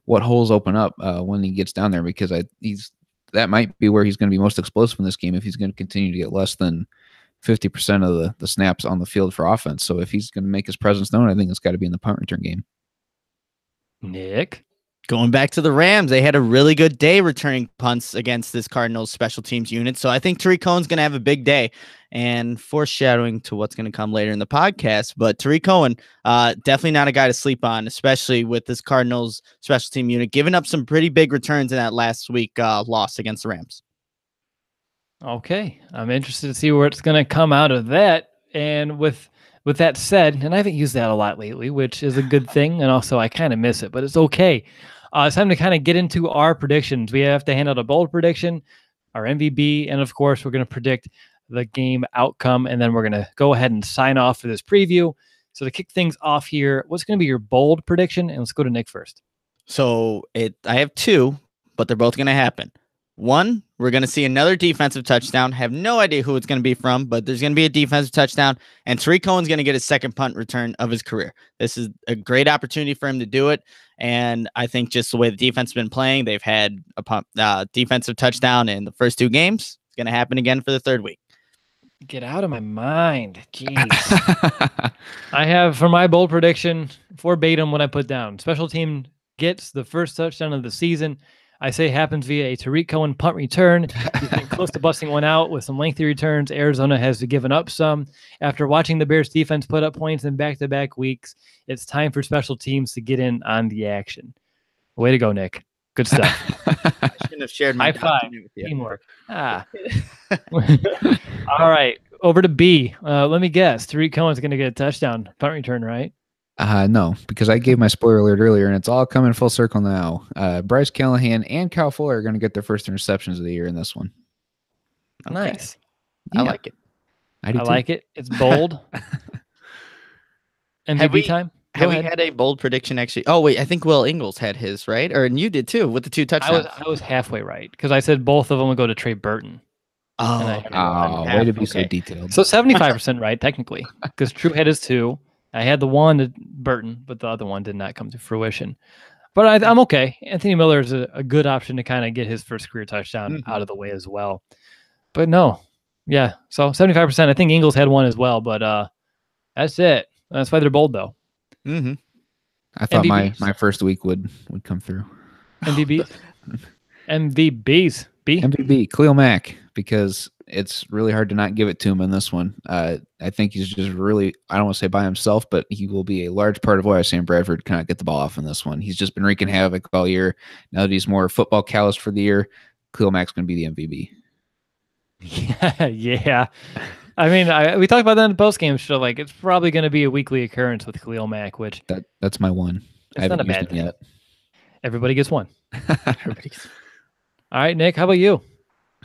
what holes open up when he gets down there, because that might be where he's going to be most explosive in this game if he's going to continue to get less than 50% of the snaps on the field for offense. So if he's going to make his presence known, I think it's got to be in the punt return game. Nick? Going back to the Rams, they had a really good day returning punts against this Cardinals special teams unit. So I think Tariq Cohen's going to have a big day, and foreshadowing to what's going to come later in the podcast. But Tariq Cohen, definitely not a guy to sleep on, especially with this Cardinals special team unit giving up some pretty big returns in that last week loss against the Rams. Okay. I'm interested to see where it's going to come out of that. And with that said, and I haven't used that a lot lately, which is a good thing. And also I kind of miss it, but it's okay. It's time to kind of get into our predictions. We have to hand out a bold prediction, our MVB, and of course, we're going to predict the game outcome, and then we're going to go ahead and sign off for this preview. So to kick things off here, what's going to be your bold prediction? And let's go to Nick first. So I have 2, but they're both going to happen. 1, we're going to see another defensive touchdown. Have no idea who it's going to be from, but there's going to be a defensive touchdown, and Tariq Cohen's going to get his second punt return of his career. This is a great opportunity for him to do it, and I think just the way the defense has been playing, they've had a defensive touchdown in the first 2 games. It's going to happen again for the 3rd week. Get out of my mind. Jeez. I have, for my bold prediction, verbatim what I put down. Special team gets the first touchdown of the season. I say happens via a Tariq Cohen punt return. He's been close to busting one out with some lengthy returns. Arizona has given up some. After watching the Bears defense put up points in back-to-back weeks, it's time for special teams to get in on the action. Way to go, Nick. Good stuff. I shouldn't have shared my high five. Teamwork. All right, over to B. Let me guess. Tariq Cohen's going to get a touchdown punt return, right? No, because I gave my spoiler alert earlier, and it's all coming full circle now. Bryce Callahan and Kyle Fuller are going to get their first interceptions of the year in this one. Okay. Nice. Yeah. I like it. I like it. It's bold. MVP time? Have we had a bold prediction, actually? Oh, wait, I think Will Ingles had his, right? And you did, too, with the 2 touchdowns. I was halfway right, because I said both of them would go to Trey Burton. Way to be so detailed. So 75% right, technically, because True had his 2. I had the one to Burton, but the other one did not come to fruition. But I'm okay. Anthony Miller is a good option to kind of get his first career touchdown out of the way as well. But no, yeah. So 75%. I think Ingles had one as well, but that's it. That's why they're bold, though. Mm-hmm. I thought my first week would come through. MVBs? MVBs. B? MVP, Khalil Mack, because it's really hard to not give it to him in this one. I think he's just really, I don't want to say by himself, but he will be a large part of why Sam Bradford cannot get the ball off in this one. He's just been wreaking havoc all year. Now that he's more football callous for the year, Khalil Mack's going to be the MVP. Yeah. I mean, we talked about that in the postgame show. Like, it's probably going to be a weekly occurrence with Khalil Mack, which that's my one. It's not a bad thing yet. Everybody gets one. All right, Nick, how about you?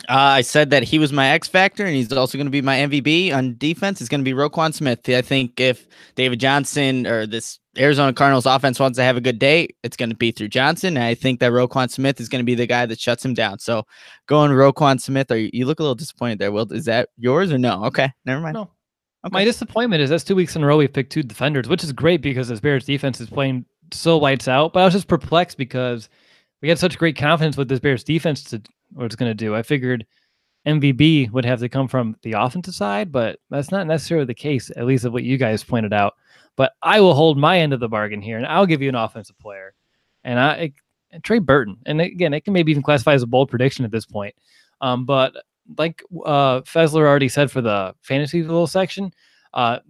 I said that he was my X factor, and he's also going to be my MVP on defense. It's going to be Roquan Smith. I think if David Johnson or this Arizona Cardinals offense wants to have a good day, it's going to be through Johnson. And I think that Roquan Smith is going to be the guy that shuts him down. So going Roquan Smith, you look a little disappointed there, Will. Is that yours or no? Okay, never mind. No. Okay. My disappointment is that's 2 weeks in a row we've picked 2 defenders, which is great because this Bears defense is playing so lights out, but I was just perplexed because we had such great confidence with this Bears defense to what it's going to do. I figured MVP would have to come from the offensive side, but that's not necessarily the case, at least of what you guys pointed out. But I will hold my end of the bargain here, and I'll give you an offensive player. And Trey Burton. And again, it can maybe even classify as a bold prediction at this point. But like Fessler already said for the fantasy little section, I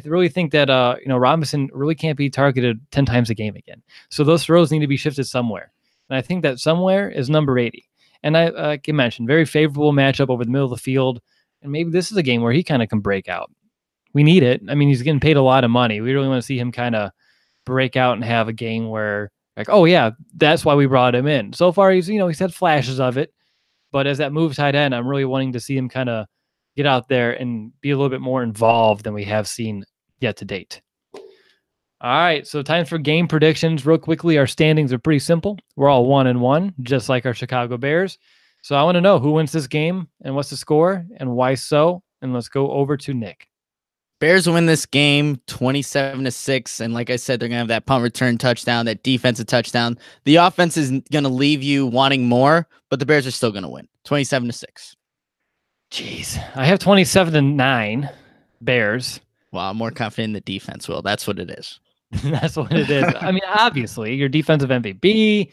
really think that Robinson really can't be targeted 10 times a game again. So those throws need to be shifted somewhere. And I think that somewhere is number 80. And I can mention very favorable matchup over the middle of the field. And maybe this is a game where he kind of can break out. We need it. I mean, he's getting paid a lot of money. We really want to see him kind of break out and have a game where, like, oh yeah, that's why we brought him in. So far, he's had flashes of it, but as that move tight end, I'm really wanting to see him kind of get out there and be a little bit more involved than we have seen yet to date. All right, so time for game predictions. Real quickly, our standings are pretty simple. We're all 1-1, just like our Chicago Bears. So I want to know who wins this game and what's the score and why so. And let's go over to Nick. Bears win this game 27-6. And like I said, they're going to have that punt return touchdown, that defensive touchdown. The offense is going to leave you wanting more, but the Bears are still going to win 27-6. Jeez, I have 27-9 Bears. Well, I'm more confident in the defense, Will. That's what it is. That's what it is. I mean, obviously, your defensive MVP, a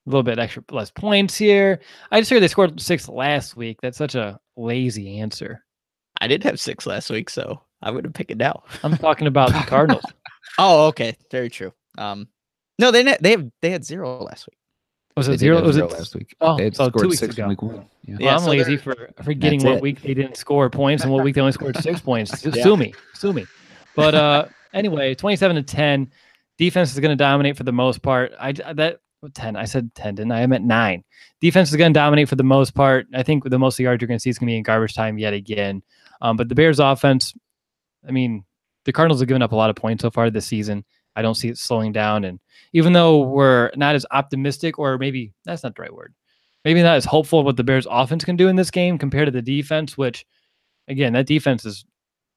little bit extra less points here. I just heard they scored 6 last week. That's such a lazy answer. I did have 6 last week, so I would have picked it out. I'm talking about the Cardinals. Oh, okay. Very true. No, they had 0 last week. Was it 0? Was it last week? Oh, they so 2 weeks 6 ago. Week 1. Yeah. Well, I'm lazy for forgetting what week they didn't score points and what week they only scored 6 points. Sue me. But anyway, 27-10. Defense is going to dominate for the most part. I said 10, didn't I? I meant 9. Defense is going to dominate for the most part. I think the most of the yards you're going to see is going to be in garbage time yet again. But the Bears offense, I mean, the Cardinals have given up a lot of points so far this season. I don't see it slowing down. And even though we're not as optimistic, or maybe that's not the right word, maybe not as hopeful of what the Bears offense can do in this game compared to the defense, which, again, that defense is,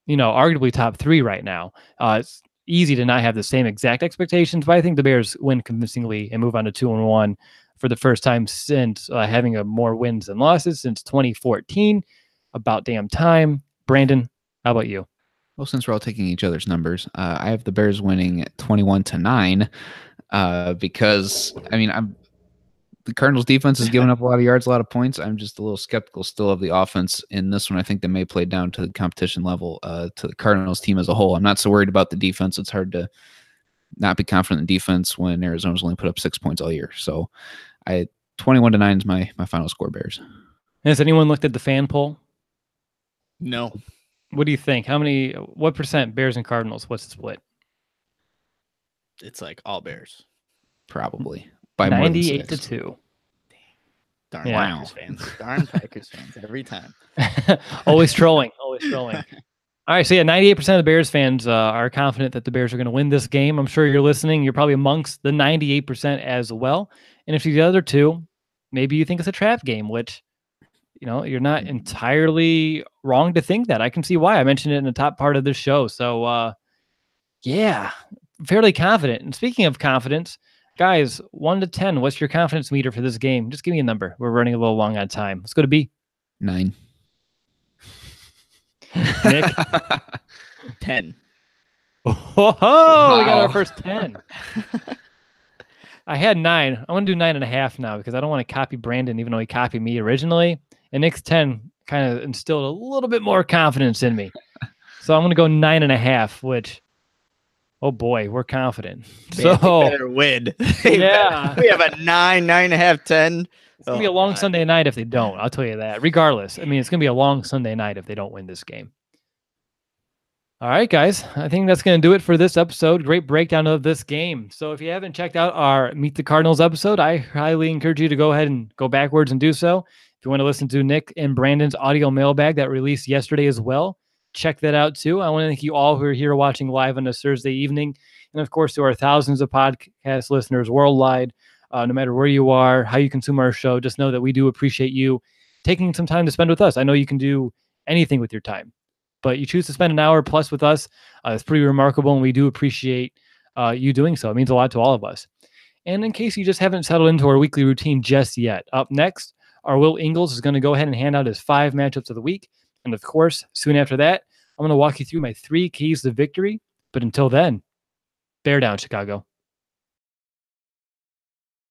arguably top 3 right now. It's easy to not have the same exact expectations, but I think the Bears win convincingly and move on to 2-1 for the first time since having more wins than losses since 2014. About damn time. Brandon, how about you? Well, since we're all taking each other's numbers, I have the Bears winning 21-9 because, I mean, the Cardinals defense is giving up a lot of yards, a lot of points. I'm just a little skeptical still of the offense in this one. I think they may play down to the competition level to the Cardinals team as a whole. I'm not so worried about the defense. It's hard to not be confident in defense when Arizona's only put up 6 points all year. So 21-9 is my final score, Bears. Has anyone looked at the fan poll? No. What do you think? What percent Bears and Cardinals? What's the split? It's like all Bears. Probably. By 98-2. Darn Packers fans. Darn Packers fans every time. Always trolling. All right, so 98% of the Bears fans are confident that the Bears are going to win this game. I'm sure you're listening. You're probably amongst the 98% as well. And if you're the other two, maybe you think it's a trap game, which, you're not entirely wrong to think that. I can see why. I mentioned it in the top part of the show. So, fairly confident. And speaking of confidence, guys, 1 to 10, what's your confidence meter for this game? Just give me a number. We're running a little long on time. Let's go to B. 9. Nick? 10. Oh, wow. We got our first 10. I had 9. I want to do 9.5 now because I don't want to copy Brandon, even though he copied me originally. And Nick's 10 kind of instilled a little bit more confidence in me. So I'm going to go 9.5, which, oh boy, we're confident. Man, so they better win. Yeah. We have a 9.5, 10. It's going to be a long Sunday night if they don't. I'll tell you that. Regardless, I mean, it's going to be a long Sunday night if they don't win this game. All right, guys. I think that's going to do it for this episode. Great breakdown of this game. So if you haven't checked out our Meet the Cardinals episode, I highly encourage you to go ahead and go backwards and do so. If you want to listen to Nick and Brandon's audio mailbag that released yesterday as well, check that out too. I want to thank you all who are here watching live on a Thursday evening. And of course, to our thousands of podcast listeners worldwide, no matter where you are, how you consume our show, just know that we do appreciate you taking some time to spend with us. I know you can do anything with your time, but you choose to spend an hour plus with us. It's pretty remarkable, and we do appreciate you doing so. It means a lot to all of us. And in case you just haven't settled into our weekly routine just yet, up next, our Will Ingalls is going to go ahead and hand out his 5 matchups of the week. And of course, soon after that, I'm going to walk you through my 3 keys to victory. But until then, bear down, Chicago.